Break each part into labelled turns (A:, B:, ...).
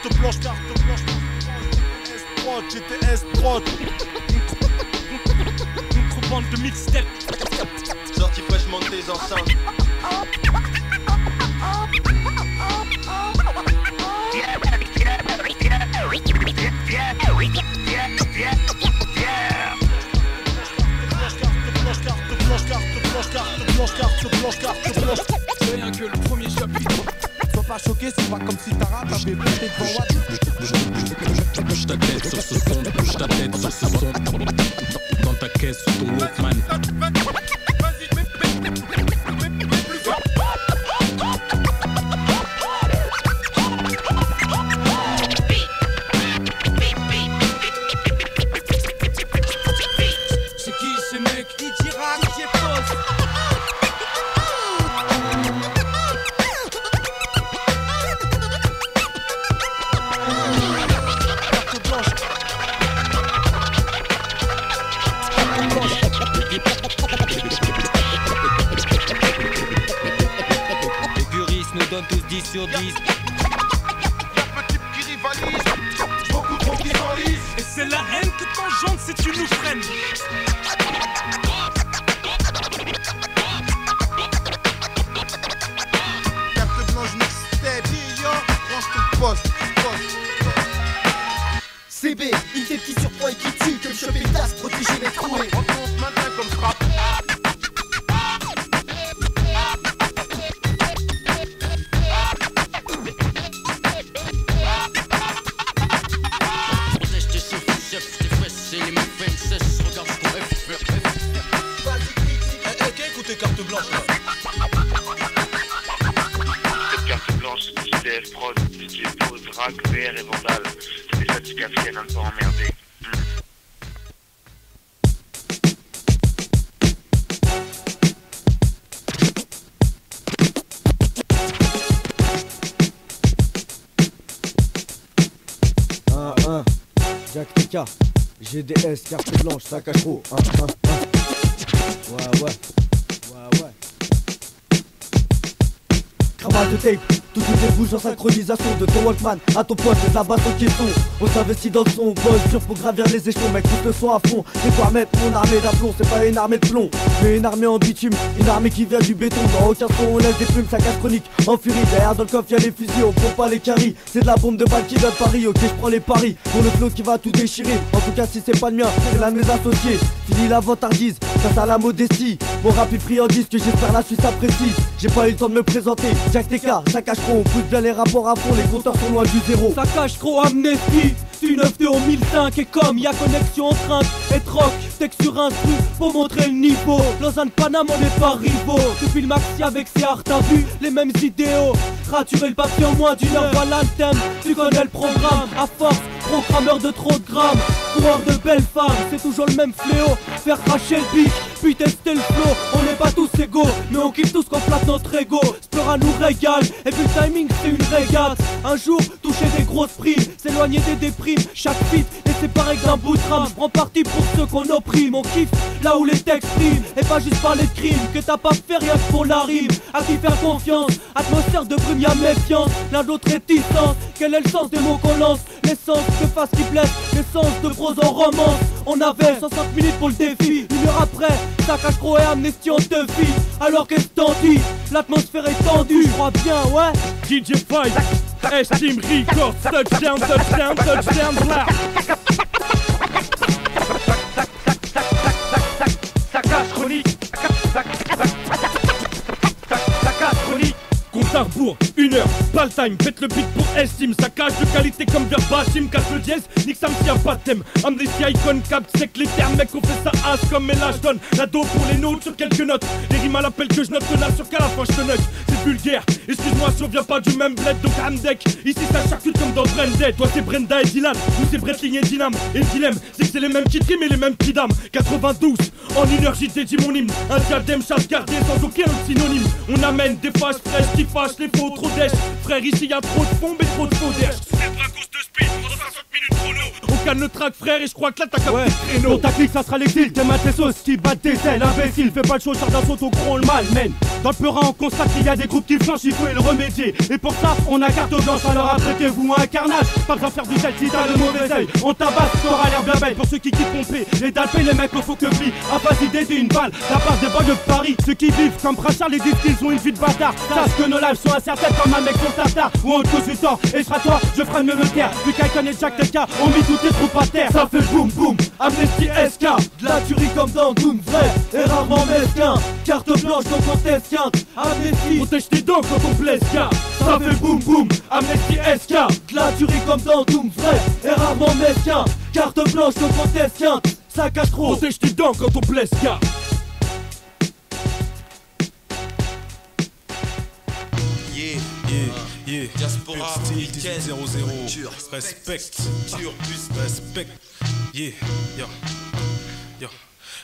A: carte blanche, S-Prod, GTS Prod. Contrebande de mixtape.
B: Sorti fraîchement de tes enceintes.
A: C'est rien que le premier chapitre.
C: Sois pas choqué, c'est pas comme si ta rap avait pété devant Watt.
D: Bouge ta tête sur ce son, bouge ta tête sur ce son. Dans ta caisse, sur ton Walkman.
A: C'est qui ces mecs? DJ Ram, DJ Post.
E: Les puristes nous donnent tous 10 sur 10.
B: Y'a petit qui rivalise, beaucoup trop qui s'enlisent.
A: Et c'est la haine que t'engendres si tu nous freines.
B: Carte blanche mixtape, yo, range ton poste.
F: CB, une tête qui surprend et qui tue, que le choper tasse, protéger les troués.
B: On se maintient comme frappe.
C: Écoutez carte blanche là.
G: Cette carte blanche, JDF Prod, DJ Pose, Rack, VR et Vandal. C'est des fatigues africaines un peu emmerdées.
F: Jack TK, GDS, carte blanche, sac à chaud. Ouais. Cravate de tape, toutes les bouges en synchronisation. De ton Walkman à ton pote, c'est de la basse en question. On s'investit dans le son, boss dur pour gravir les échelons. Mec, pousse le son à fond, j'ai quoi mettre mon armée d'aplomb. C'est pas une armée de plomb, mais une armée en bitume. Une armée qui vient du béton, dans aucun son on laisse des plumes. Ça cache chronique, en furie, derrière dans le coffre y'a les fusils. On prend pas les caries, c'est de la bombe de balle qui donne Paris. Ok, je prends les paris, pour le flow qui va tout déchirer. En tout cas si c'est pas le mien, c'est l'un de mes associés. Fini la vantardise, face à la modestie. Mon rap est friandise que j'espère la Suisse apprécie. J'ai pas eu le temps de me présenter, Jack TK, ça cache trop. On pousse bien les rapports à fond, les compteurs sont loin du zéro.
A: Ça cache trop amnesty. Du 9 en 1005 et comme y'a connexion en train et troc. Texte sur un truc pour montrer le niveau. Lausanne Paname on n'est pas rivaux. Depuis le maxi avec ses arts t'as vu les mêmes idéaux. Raturer le papier en moins d'une heure, voilà le thème. Tu connais le programme, à force, programmeur de trop de grammes. Coureur de belles femmes, c'est toujours le même fléau. Faire cracher le beat, puis tester le flow. On n'est pas tous égaux, mais on kiffe tous qu'on flatte notre ego. Spera nous régale, et puis le timing c'est une régate. Un jour, toucher des grosses primes, s'éloigner des déprimes. Chaque feat est séparé d'un bout de trame. J'prends parti pour ceux qu'on opprime. On kiffe là où les textes riment, et pas juste parler de crime. Que t'as pas fait rien que pour la rime. À qui faire confiance, atmosphère de brume y'a méfiance. L'un de l'autre réticence, quel est le sens des mots qu'on lance? L'essence de face qui blesse, l'essence de prose en romance. On avait 60 minutes pour le défi. Une heure après, ça cache trop et amnesty on te vit. Alors qu'est-ce que t'en dis? L'atmosphère est tendue, je crois bien, ouais. DJ Fight, Estime Records, touchdown, touchdown, touchdown, blah. Ça cache chronique. Ça cache chronique. Compte à rebours, 1 heure, pas le time, faites le beat pour Estime. Ça cache de qualité comme Verbatim, casse le dièse, nique Sam s'il y a pas de thème. Amnesty Icon, cap sec les termes, mec on fait ça as comme mélange donne. La dos pour les notes sur quelques notes. Les rimes à l'appel que je note là sur qu'à la fin je te note. C'est vulgaire, excuse-moi si on vient pas du même bled, donc Hamdeck. Ici ça charcute comme dans Branded. Toi c'est Brenda et Dylan, nous c'est Bretling et Dynam. Et le dilemme, c'est que c'est les mêmes qui triment et les mêmes qui dame. 92, en 1 heure j'ai dédié mon hymne. Un diadème chasse gardé sans aucun autre synonyme. On amène des fâches fraîches qui fâchent les faux, trop d'èches. Frère ici y'a trop de fond mais trop de faux d'èches. C'est à cause de speed, pendant 60 minutes chrono. On calme le track frère et je crois que là t'as capté le créneau.
H: Pour ta clique ça sera l'exil, tes mains tes sauces qui battent tes ailes. Imbécile, fais pas le show, char d'un saut au gros le mal, man.
A: Dans le Peura on constate qu'il y a des groupes qui flanchent, il faut y le remédier. Et pour ça on a carte blanche, alors apprêtez-vous à un carnage. Pas besoin de faire du sel si t'as le mauvais oeil. On tabasse, t'auras l'air bien belle. Pour ceux qui kiffent pomper, les dalpés, les mecs, faut que plie. À facilité d'aider une balle, la part des banlieues de Paris. Ceux qui vivent comme Prachard, les disent qu'ils ont une vie de bâtard. Sache que nos lives sont incertaines comme un mec sur Tata. Ou en cause du temps, et sera toi, je ferai mieux le taire. Vu qu'Aikon et Jack Telka ont mis toutes tes troupes à terre. Ça fait boum boum, Amnesty SK. De la tuerie comme dans Doom, vrai et rarement mesquin. Carte blanche donc on t'esquinte. Amnesty, protège tes dents quand on blesse. Ça fait boum boum, Amnesty SK. De la tuerie comme dans Doom, vrai et rarement mesquin. Carte blanche donc on t'esquinte. Ça cache trop, protège tes dents quand on blesse.
D: Yeah,
E: Diaspora,
D: style
E: week-end,
D: 1800, respect, respect, yeah,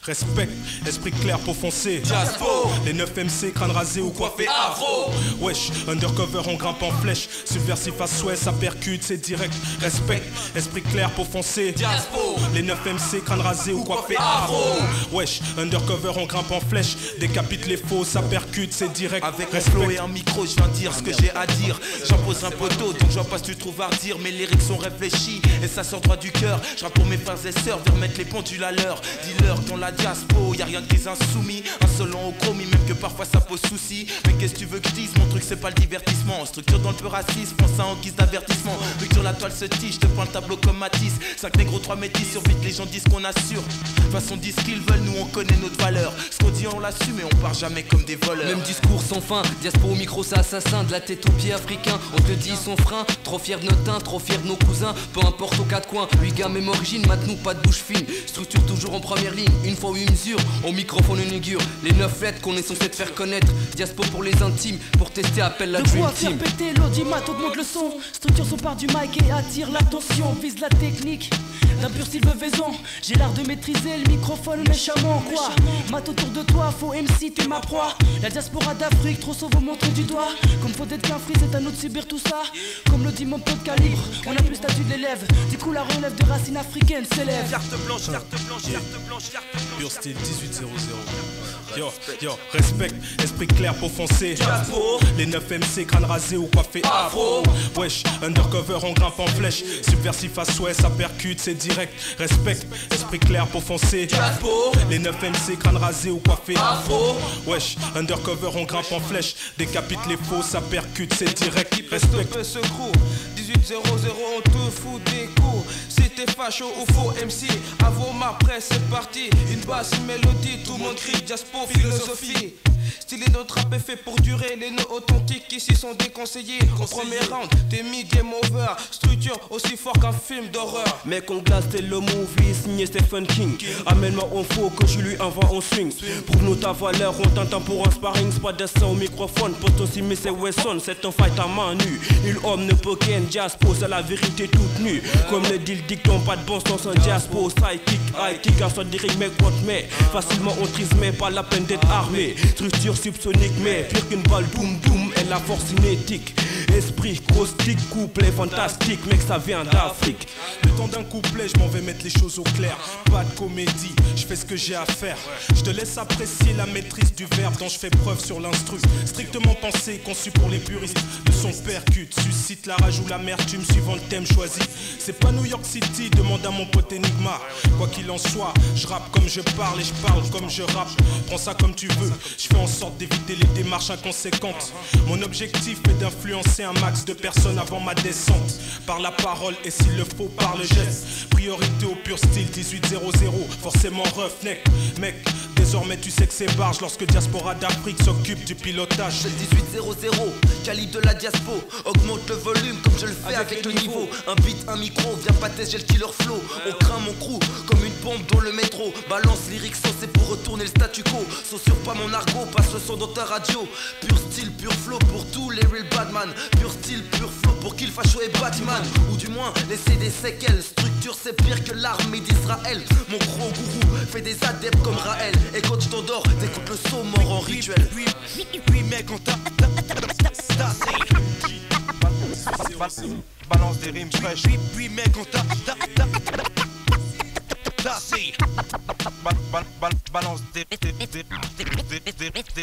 D: respect, esprit clair pour foncer.
E: Jaspo,
D: les 9 MC, crâne rasé ou coiffé afro. Wesh, undercover on grimpe en flèche. Subversif à souhait, ça percute, c'est direct. Respect, esprit clair pour foncer.
E: Jaspo,
D: les 9 MC, crâne rasé ou coiffé afro. Wesh, undercover on grimpe en flèche. Décapite les faux, ça percute, c'est direct.
E: avec un flow et un micro, je viens dire ce que j'ai à dire. J'en pose un poteau, donc je vois pas si tu trouves à redire. Mes lyrics sont réfléchis et ça sort droit du cœur. Je rappe pour mes frères et sœurs, de remettre les pendules à l'heure. Dis-leur dans la diaspo, y'a rien de les insoumis. Insolent au chromie, même que parfois ça pose souci. Mais qu'est-ce que tu veux que je dise? Mon truc c'est pas le divertissement. Structure dans le peu racisme, pense ça en guise d'avertissement. Vu que sur la toile se tige, je te prends le tableau comme Matisse. 5 négros, 3 métis, sur vite les gens disent qu'on assure. De toute façon disent ce qu'ils veulent, nous on connaît notre valeur. Ce qu'on dit on l'assume et on part jamais comme des voleurs.
H: Même discours sans fin, diaspora au micro c'est assassin. De la tête aux pieds africains, on te dit son frein. Trop fier de notre teint, trop fier de nos cousins. Peu importe aux quatre coins, lui gars même origine. Maintenant pas de bouche fine, structure toujours en première ligne. Une fois 8 mesures, au microphone on augure. Les 9 lettres qu'on est censé te faire connaître. Diaspo pour les intimes, pour tester appelle la Dream Team.
I: De quoi faire péter l'audimat, augmente le son. Structure son part du mic et attire l'attention. Vise la technique d'un pur Sylve Vaison. J'ai l'art de maîtriser le microphone méchamment. Quoi, mat autour de toi, faux MC t'es ma proie. La diaspora d'Afrique, trop sauve au montre du doigt. Comme faut être qu'un free, c'est à nous de subir tout ça. Comme le dit mon pote Calibre, on a plus le statut de l'élève. Du coup la relève de racines africaines s'élève.
E: Carte blanche, carte blanche, carte blanche, carte blanche.
D: Pure style 1800. Yo, respect, esprit clair pour foncer.
E: Jaspo,
D: les 9 MC, crâne rasé ou coiffé afro. Wesh, undercover on grimpe en flèche. Subversif à souhait, ça percute, c'est direct. Respect, esprit clair pour foncer.
E: Jaspo,
D: les 9 MC, crâne rasé ou coiffé afro. Wesh, undercover on grimpe en flèche. Décapite les faux, ça percute, c'est direct. Respect.
J: Ce crew 1800, on te fout des coups. Si t'es facho ou faux MC, à vos mains prêts, c'est parti. Une basse, une mélodie, tout le monde crie. Diaspo, philosophie. Stylé de trap est fait pour durer. Les nœuds authentiques ici sont déconseillés. Au premier round, t'es mis game over. Structure aussi fort qu'un film d'horreur.
K: Mec on glace t'es le movie signé Stephen King. Amène-moi au faux que je lui envoie en swing. Prouve-nous ta valeur, on t'entend pour un sparring. Pas de son au microphone, pote aussi mais c'est Wesson. C'est un fight à main nue. Il homme ne peut qu'un Diaspo, c'est la vérité toute nue. Comme le deal dicton, pas de bon sens en Diaspo. Sidekick, high kick, à soit direct mec contre mais facilement on trise mais pas la peine d'être armé. Structure subsonique mais pire qu'une balle doum doum et la force cinétique. Esprit, gros stick, couplet fantastique, mec ça vient d'Afrique.
D: Le temps d'un couplet, je m'en vais mettre les choses au clair. Pas de comédie, je fais ce que j'ai à faire. Je te laisse apprécier la maîtrise du verbe dont je fais preuve sur l'instru. Strictement pensé, conçu pour les puristes. Le son percute, suscite la rage ou l'amertume suivant le thème choisi. C'est pas New York City, demande à mon pote Enigma. Quoi qu'il en soit, je rappe comme je parle et je parle comme je rappe. Prends ça comme tu veux, je fais en sorte d'éviter les démarches inconséquentes. Mon objectif est d'influencer un max de personnes avant ma descente. Par la parole et s'il le faut par le geste. Priorité au pur style 1800. Forcément roughneck. Mec, désormais tu sais que c'est barge lorsque Diaspora d'Afrique s'occupe du pilotage.
E: c'est le 1800, calibre de la diaspo. Augmente le volume comme je le fais avec le niveau. Un beat, un micro, viens pas tester, j'ai le killer flow. On craint mon crew comme une bombe dans le métro. Balance lyrique saucé pour retourner le statu quo. Saussure pas mon argot, passe le son dans ta radio. Pur style, pur flow pour tous les real badman. Pur style, pur flow pour qu'il facho et Batman. Ou du moins laisser des séquelles. Structure c'est pire que l'armée d'Israël. Mon gros gourou fait des adeptes comme Raël. Et quand tu t'endors, t'écoutes le son mort en rituel.
J: Puis mec on t'a balance des rimes fraîches. Puis mec on t'a
C: classé. Balance des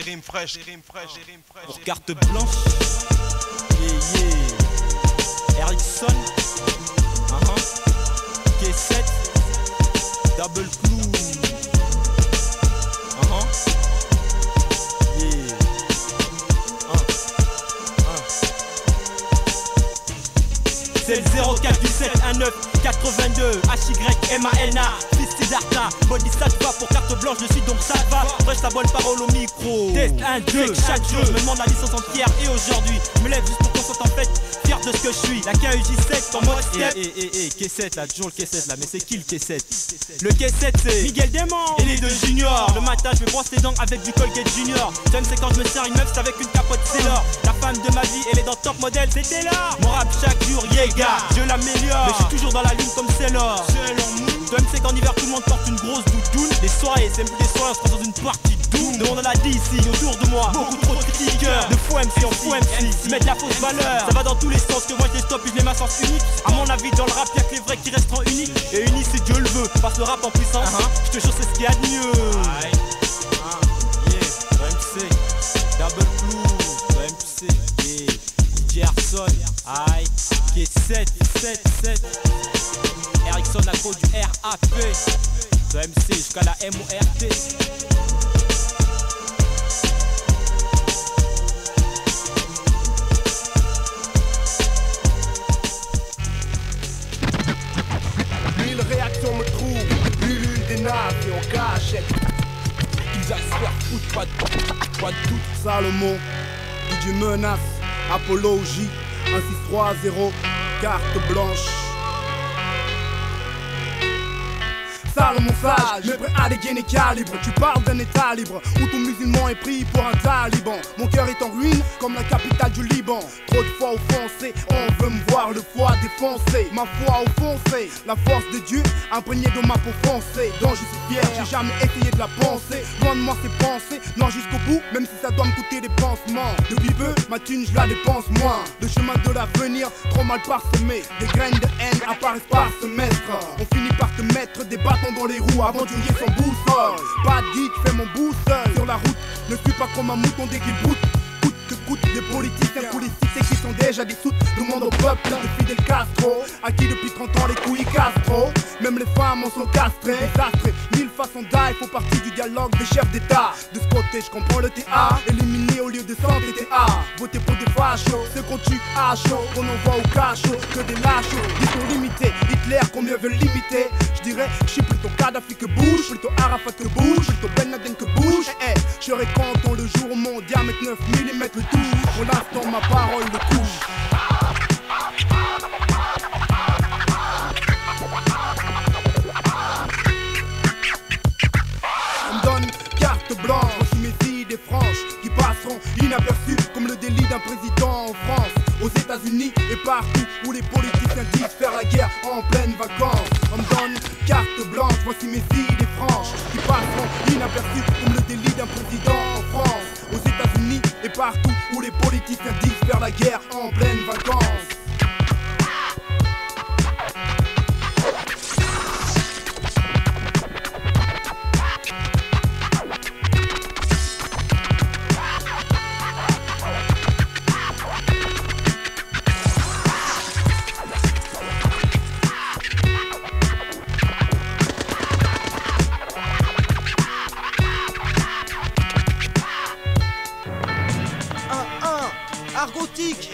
C: rimes fraîches.
A: Carte blanche. Ericsson. K7. Double Blue. C'est le 04 17 19 82 HYMANA Fils Siddhartha, body ça te va pour carte blanche, je suis donc ça va. Rush la bonne parole au micro. Test 1, 2, chaque jour, je me demande la licence entière. Et aujourd'hui, je me lève juste pour qu'on soit en fait fier de ce que je suis. La KEJ7 en mode step. K7 là, toujours le K7 là, mais c'est qui le K7? Le K7 c'est Miguel Démon et les deux juniors. Le matin je me brosse les dents avec du Colgate Junior. J'aime c'est quand je me sers une meuf, c'est avec une capote Sailor. La femme de ma vie, elle est dans Top Model, c'était là. Mon rap chaque jour, yeah, je l'améliore. Mais je suis toujours dans la lune comme Sailor. Tom c'est qu'en hiver tout le monde porte une grosse doudoune. Les soirées, c'est plus des soirées, on se passe dans une partie doom. Demande à la DC autour de moi, beaucoup trop de critiqueurs. De faux MC en faux MC, ils mettent la fausse valeur. Ça va dans tous les sens, que moi je les stoppe et je les mets à sens unique. À mon avis dans le rap y'a que les vrais qui resteront uniques. Et unis si Dieu le veut, passe le rap en puissance. Je te jure c'est ce qu'il y a de mieux. MC, Double Blue, MC, Gerson, aïe, qui est 7, Ericsson à cause du RAP, de MC jusqu'à la MORT.
C: Mille réactions me trouvent, l'une des nappes et en cachette. Ils aspirent foutre, pas de doute. Salomon, DJ Menace, Apollo J, 1630, carte blanche. Salomon sage, mais prêt à dégainer calibre. Tu parles d'un état libre, où ton musulman est pris pour un taliban. Mon cœur est en ruine, comme la capitale du Liban. Trop de fois offensé, on veut me voir le foie défoncé. Ma foi offensée, la force de Dieu imprégnée de ma peau foncée. Dont je suis fier, j'ai jamais essayé de la penser. Loin de moi ces pensées, non jusqu'au bout, même si ça doit me coûter des pansements. Depuis peu, ma thune je la dépense moins. Le chemin de l'avenir, trop mal parsemé. Des graines de haine apparaissent par semestre. On finit par te mettre des bâtons dans les roues, aventurier sans boussole. Pas de geek, fais mon bout seul sur la route. Ne suis pas comme un mouton dès qu'il broute. Coûte que coûte, des politiciens politiciens qui sont déjà dissoutes. Demande au peuple de Fidel Castro, à qui depuis 30 ans les couilles Castro. Même les femmes en sont castrées, désastrées. Mille façons d'ail font partie du dialogue des chefs d'État. De ce côté, je comprends le TA, éliminé au lieu de santé TA. Voter pour des fachos, ceux qu'on tue à chaud, qu'on envoie au cachot, que des lâchos. Ils sont limités, Hitler combien veut limiter. Je dirais, je suis plutôt Kadhafi que Bush, plutôt Arafat que Bush, plutôt Ben Laden que Bush. Je serai content le jour où mon diamètre 9 mm le touche. Pour l'instant, ma parole le couche. On me donne carte blanche, voici mes idées franches qui passeront inaperçues comme le délit d'un président en France, aux États-Unis et partout où les politiciens disent faire la guerre en pleine vacances. On me donne carte blanche, voici mes idées franches qui passeront inaperçues comme le délit d'un président en France, aux États-Unis et partout où les politiciens disent faire la guerre en pleine vacances.
L: Argotique,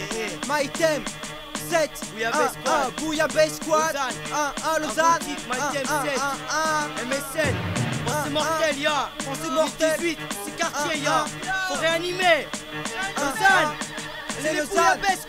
L: My Item, 7, Bouillabaisse Squad, 1, Lausanne, My Item 7, MSN, Pensée mortelle, ya, Pensée mortelle, 18, c'est quartier, ya, faut réanimer, Lausanne, c'est le Bouillabaisse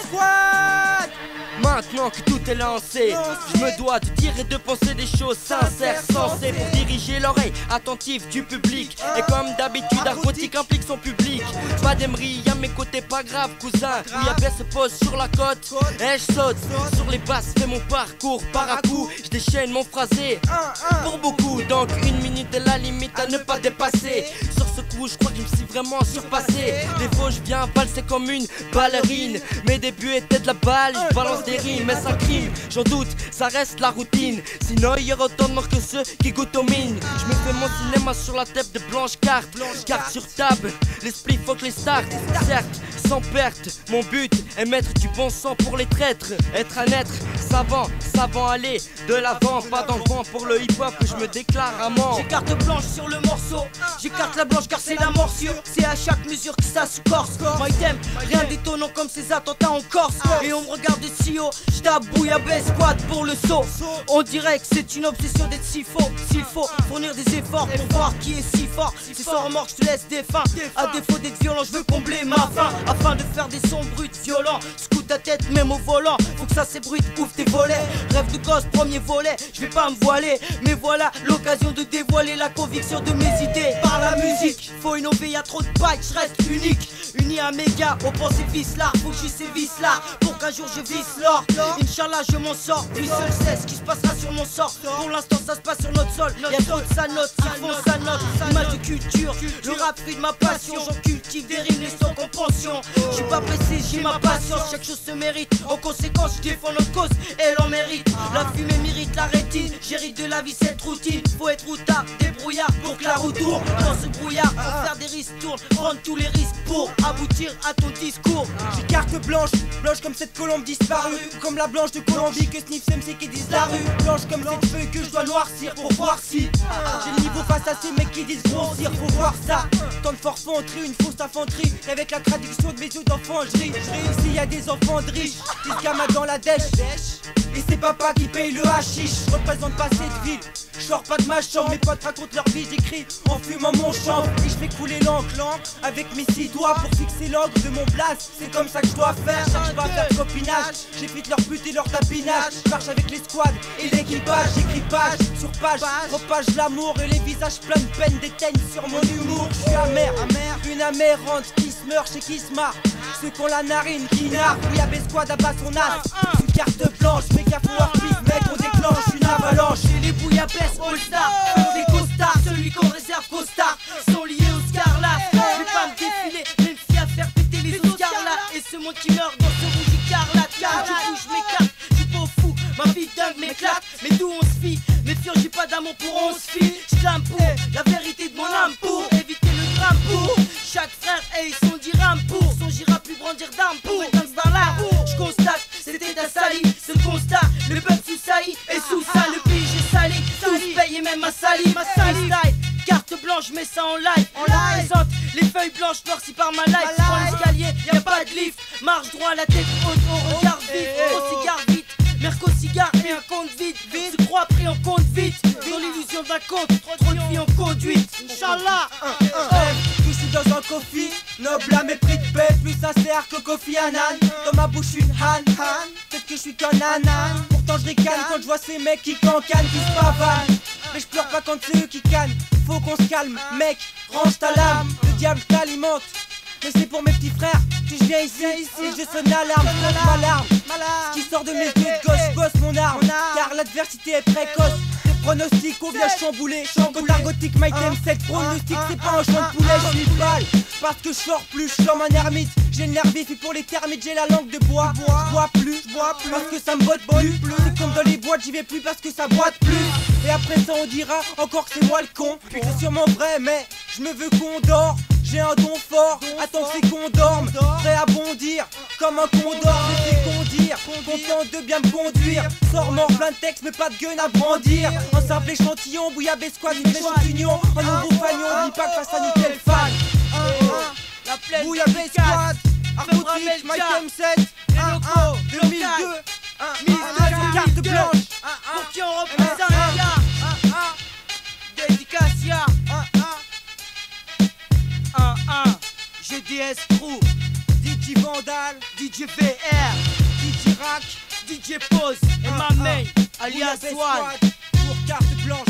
L: Squad.
M: Maintenant que tout est lancé, je me dois de dire et de penser des choses sincères, sensées, pour diriger l'oreille attentive du public. Et comme d'habitude, Argotique implique son public. Pas d'aimerie à mes côtés, pas grave cousin. Bouillabaisse se pose sur la côte et je saute sur les basses, fais mon parcours par à coup. Je déchaîne mon phrasé pour beaucoup, donc 1 minute est la limite à ne pas dépasser. Sur ce coup, je crois que je me suis vraiment surpassé. Des fois je viens valser comme une ballerine. Mes débuts étaient de la balle, je balance des rimes. rime, est-ce un crime? J'en doute, ça reste la routine. Sinon il y aura autant de morts que ceux qui goûtent aux mines. Je me fais mon cinéma sur la tête de blanche carte. Carte sur table, l'esprit faut que les start. Certes, sans perte, mon but est mettre du bon sang pour les traîtres. Être un être savant, savant aller de l'avant. Pas dans le vent pour le hip-hop, je me déclare amant.
L: J'ai carte blanche sur le morceau, j'écarte la blanche car c'est la morsure. C'est à chaque mesure que ça se corse. My thème, rien d'étonnant comme ces attentats en Corse. Et on me regarde de si haut, j'tape Bouillabaisse squad pour le saut. On dirait que c'est une obsession d'être si faux. S'il faut fournir des efforts pour voir qui est si fort, c'est sans remords que je te laisse défunt. À défaut d'être violent, je veux combler ma faim. Afin de faire des sons bruts violents, scoute ta tête même au volant. Faut que ça s'ébruite, ouvre tes volets. Rêve de gosse, premier volet, je vais pas me voiler. Mais voilà l'occasion de dévoiler la conviction de mes idées par la musique. Faut innover, y'a trop de pailles, je reste unique. Uni à méga, on pense et vice là. Faut que je sévisse là, pour qu'un jour je visse l'or. Inch'Allah je m'en sors, lui seul sait ce qui se passera sur mon sort. Pour l'instant ça se passe sur notre sol. Y'a trop de sa note, ils font sa note. Image de culture, le rap fruit de ma passion. J'en cultive des rimes, les stocks en pension. J'suis pas pressé, j'ai ma patience. Chaque chose se mérite, en conséquence je défends notre cause. Elle en mérite, la fumée mérite la rétine. J'hérite de la vie cette routine. Faut être routard, débrouillard pour que la roue tourne. Dans ce brouillard, pour faire des risques tourne. Prendre tous les risques pour aboutir à ton discours.
A: J'ai carte blanche, blanche comme cette colombe disparue. Comme la blanche de Colombie que sniff MC qui disent la rue. Blanche comme cette feuille que je dois noircir pour voir si j'ai le niveau face à ces mecs qui disent grossir. Faut voir ça, tant de forfanterie, une fausse infanterie. Avec la traduction de mes yeux d'enfant, je réussis, y'a des enfants de riches, des gamins dans la dèche. Et c'est papa qui paye le hashish. Je représente pas cette ville, je sors pas de ma chambre. Mes potes racontent leur vie, j'écris en fumant mon champ. Et je fais couler l'encre avec mes 6 doigts pour fixer l'encre de mon blast. C'est comme ça que je dois faire, cherche pas à faire de copinage. J'évite leur pute et leur tapinage. Je marche avec les squads et l'équipage. J'écris page sur page, repage l'amour. Et les visages pleins de peine déteignent sur mon humour. Je suis amer, une amérante qui se meurt chez qui se marre. Ceux qui ont la narine qui narre. Oui, Abbé Squad abat son as. Une carte blanche, méga power beat, mec, on déclenche une avalanche.
L: J'ai les Bouillabaisse All-Star, les costards, celui qu'on réserve costard, sont liés au Scarlat. Je vais pas me défiler, même si à faire péter les Oscars là. Et ce monde qui meurt dans ce rouge écarlate. Car je bouge mes cartes, je suis pas fou, ma vie dingue m'éclate. Mais d'où on se fie, méfiant, j'ai pas d'amour pour on se fie. J'clame pour la vérité de mon âme, pour éviter le drame, pour chaque frère et son dirham, pour son gira plus brandir d'armes, pour être dans là. Je constate, c'était un sali, ce constat, le peuple sous saillie et sous ça, le pays j'ai salé, tous payé même ma salive, style, carte blanche, mets ça en live, on la présente, les feuilles blanches noircies par ma life, prends l'escalier, y'a pas de lift, marche droit, la tête haute, au regard vif, au cigare vite, Merco cigare et un compte vide, tu crois pris en compte vite, dans l'illusion d'un compte, trop de filles en conduite, Inch'Allah,
A: je suis dans un coffee, noble à mépris de paix, plus sincère que Kofi Annan. Dans ma bouche une han, peut-être que je suis qu'un ananas. Pourtant je ricane quand je vois ces mecs qui cancanent, qui se pavanent. Mais je pleure pas quand c'est eux qui cannent. Faut qu'on se calme, mec, range ta lame. Le diable t'alimente, mais c'est pour mes petits frères que je viens ici. Et je sonne l'alarme, ma larme. Ce qui sort de mes yeux de gauche, bosse mon arme. Car l'adversité est précoce. Pronostic, on vient chambouler. Cotard gothique, my thème 7. Pronostic, c'est pas un champ de poulet, je suis balle. Parce que je sors plus, je suis comme un ermite. J'ai le nerf vif, pour les termites, j'ai la langue de bois. Je bois plus, parce que ça me botte plus. C'est comme dans les boîtes, j'y vais plus parce que ça boite plus. Et après ça, on dira encore que c'est moi le con. C'est sûrement vrai, mais je me veux qu'on dort. J'ai un don fort, attends que c'est qu'on dorme. Prêt à bondir, comme un condor. Je sais conduire, content de bien me conduire. Sors mort, plein de textes, mais pas de gun à brandir. Un simple échantillon, Bouillabaisse Squad, une méchante union. Un nouveau fagnon, oublie pas que face à nous quelle fan.
L: La plaine
A: Bouillabaisse Squad, Argotique, My Thème 7, 2002, mise de carte blanche.
L: Pour qui on représente Dédicacia GDS Crew,
A: DJ Vandal,
L: DJ VR,
A: DJ Rack,
L: DJ Pose et ma main, alias Swan.
A: Pour carte blanche,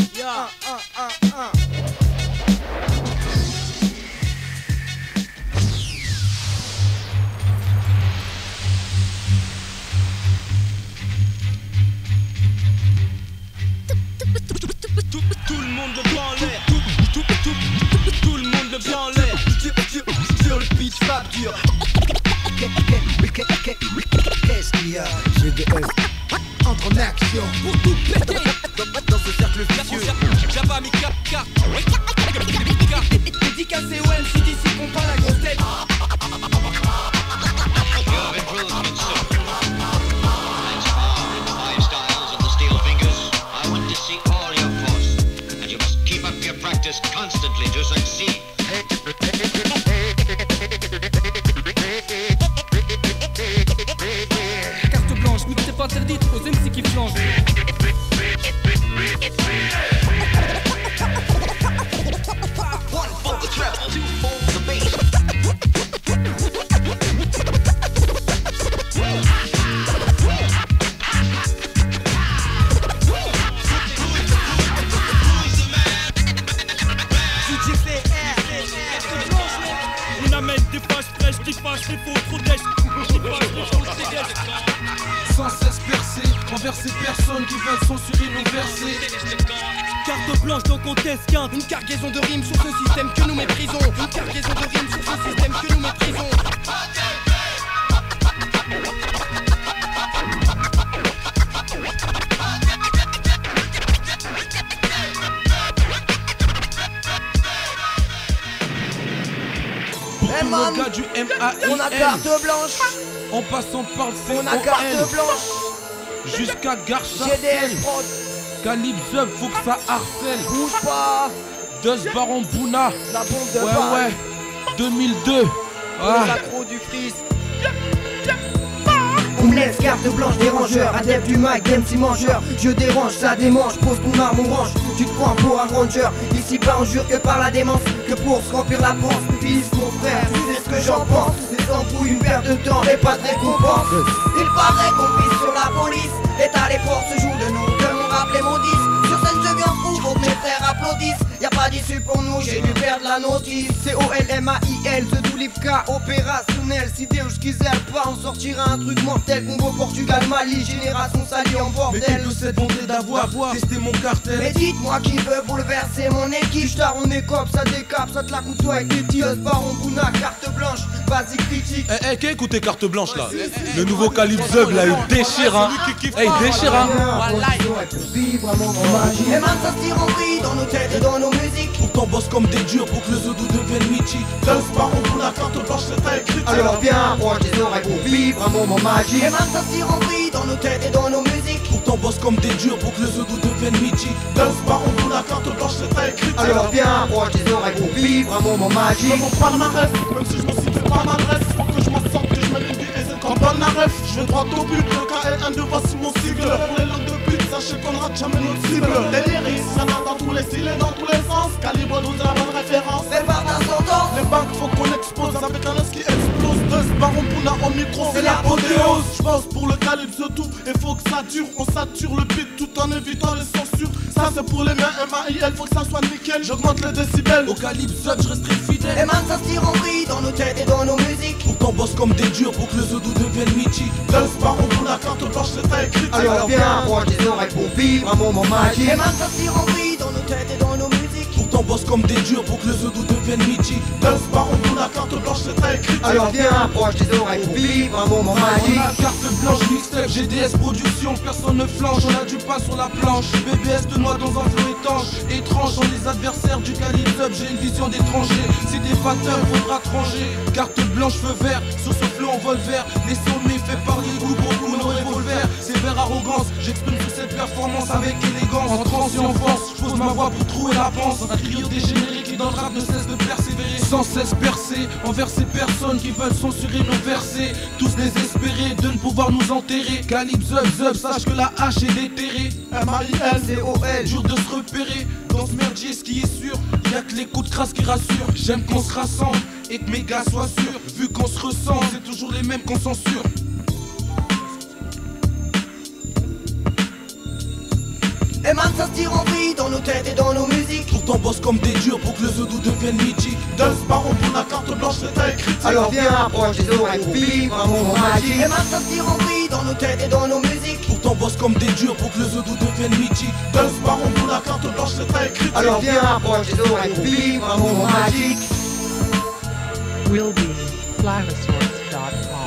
K: Tout le monde le prend en l'air. Tout le monde le prend en l'air. Sur le pitch, Fab dur.
N: Qu'est-ce qu'il y a?
F: GDS.
N: Entre en action
H: pour tout péter dans ce cercle vicieux. Java mi cap dédicacé au MC d'ici qu'on parle la grosse tête.
O: Practice constantly to succeed.
I: Carte blanche, mais c'est pas interdite aux MC qui flanchent.
O: One for the treble, two for the bass.
A: On amène des pages fraîches, qui fâchent les faux, trop d'èches.
P: Sans cesse percé, envers ces personnes qui veulent censurer nos versets.
A: Carte blanche donc on t'esquinte.
H: Une cargaison de rimes sur ce système que nous méprisons. Une cargaison de rimes sur ce système que nous méprisons.
P: Pour tous nos gars du MAIL,
L: on a carte blanche.
P: En passant par le CON,
L: on a carte blanche.
P: Jusqu'à Garcharcel.
L: GDS Prod.
P: Calibre Zub, faut que ça harcèle.
L: Bouge pas.
P: Deux Baron Bouna.
L: La bombe de
P: ouais, 2002.
L: Ah. L'accro du frise.
Q: On me laisse carte blanche dérangeur, adepte du mic, MC mangeur. Je dérange, ça démange, pose ton arme au range. Tu te prends pour un ranger. Ici pas on jure que par la démence, que pour se remplir la panse. Fils mon frère, tu sais ce que j'en pense. Des embrouilles, une perte de temps, et pas de récompense. Il paraît qu'on pisse sur la police. L'état les forces se joue de nous, que mon rap les maudisse. Sur scène je viens fou, faut que mes frères applaudissent. Y'a pas d'issue pour nous, j'ai dû perdre la notice. COLMAIL, The Doulivka, opérationnel. Si Deus quiser pas, on sortira un truc mortel. Congo, Portugal, Mali, génération salie en bordel.
P: Mais de cette bonté d'avoir testé mon cartel.
Q: Mais dites-moi qui veut bouleverser mon équipe.
L: J't'ar on écope, ça décape, ça te la couteau avec des tirs. Baron Bouna, carte blanche, vas-y critique.
R: qui a écouté carte blanche là? Le nouveau Calibre Zub là, il déchire hein. Il déchire hein.
Q: Et man ça se tire en vrille dans nos têtes et dans nos musiques.
P: Pourtant bosse comme des durs pour que le Zodou devienne mythique.
C: Danse Baron Bouna, carte blanche c'est écrit.
Q: Alors viens, proche des oreilles pour vivre un moment magique. Et man ça se tire en vrille dans nos têtes et dans nos musiques.
P: Pourtant bosse comme des durs pour que le Zodou devienne mythique.
C: Danse Baron Bouna, carte blanche c'est écrit.
Q: Alors viens, proche des oreilles pour vivre un moment magique.
C: Je me palmarès, même si je me situe pas m'adresse. Faut que je m'en sorte, que je mène une vie aisée comme Bonaref. Je vais droit au but, le KL1 voici mon sigle. Pour les langues de pute, sachez qu'on rate jamais notre cible. Les lyrics, y'en a dans tous les styles et dans tous les sens. Calibre nous a la bonne référence.
Q: Les barres d'ascendance.
C: Les banques, faut qu'on expose avec un os qui explose. Deux Baron Bouna au micro, c'est l'apothéose. J'pense pour le calibre ce tout, et faut que ça dure. On sature le beat tout en évitant les censures. Ça c'est pour les mains MAIL, faut que ça soit nickel. J'augmente les décibels.
P: Au calibre Zub, je resterai fidèle.
Q: Et man ça se tire en vrille dans nos têtes et dans nos musiques.
P: Pourtant bosse comme des durs pour que le Zodou devienne mythique.
C: Danse Baron Bouna, carte blanche c'est écrit.
Q: Alors viens, proche des oreilles pour vivre un moment magique. Et man ça se tire en vrille dans nos têtes et dans nos musiques.
P: Pourtant bosse comme des durs pour que le Zodou devienne mythique.
C: Danse Baron Bouna, carte blanche c'est écrit.
Q: Alors viens, proche des oreilles pour vivre un moment magique.
P: On a carte blanche, mixtape, GDS production, personne ne flanche, on a du pain sur la planche. BBS de noix dans un flot étanche. Étrange dans les adversaires du calibre Zub, j'ai une vision d'étranger. C'est des fateurs, faudra trancher. Carte blanche, feu vert, sur ce flot en vol vert. Les sommets fait parler, goût pour nos revolvers. C'est vers arrogance, j'exprime toute cette performance avec élégance. En transe et en force, je pose ma voix pour trouver la panse. Un trio dégénéré qui dans le rap ne cesse de persévérer. Sans cesse percer envers ces personnes qui veulent censurer nos versets. Tous désespérés de ne pouvoir nous enterrer. Calibre Zub, sache que la hache est déterrée.
C: MAIL,
P: COL, dur de se repérer. Dans ce merdier, ce qui est sûr, y'a que les coups de crasse qui rassurent. J'aime qu'on se rassemble et que mes gars soient sûrs. Vu qu'on se ressent, c'est toujours les mêmes qu'on censure.
Q: Et man ça se tire en vrille dans nos têtes et dans nos musiques.
P: Pourtant bosse comme des durs pour que le Zodou devienne mythique.
C: Danse Baron Bouna, carte blanche c'est écrit.
Q: Alors viens, proche des oreilles pour vivre un moment magique. Et man ça se tire en vrille dans nos têtes et dans nos musiques.
P: Pourtant bosse comme des durs pour que le Zodou devienne mythique.
C: Danse Baron Bouna, carte blanche c'est écrit.
Q: Alors viens, proche des oreilles pour vivre un moment magique.
S: Will be flavoursource.com.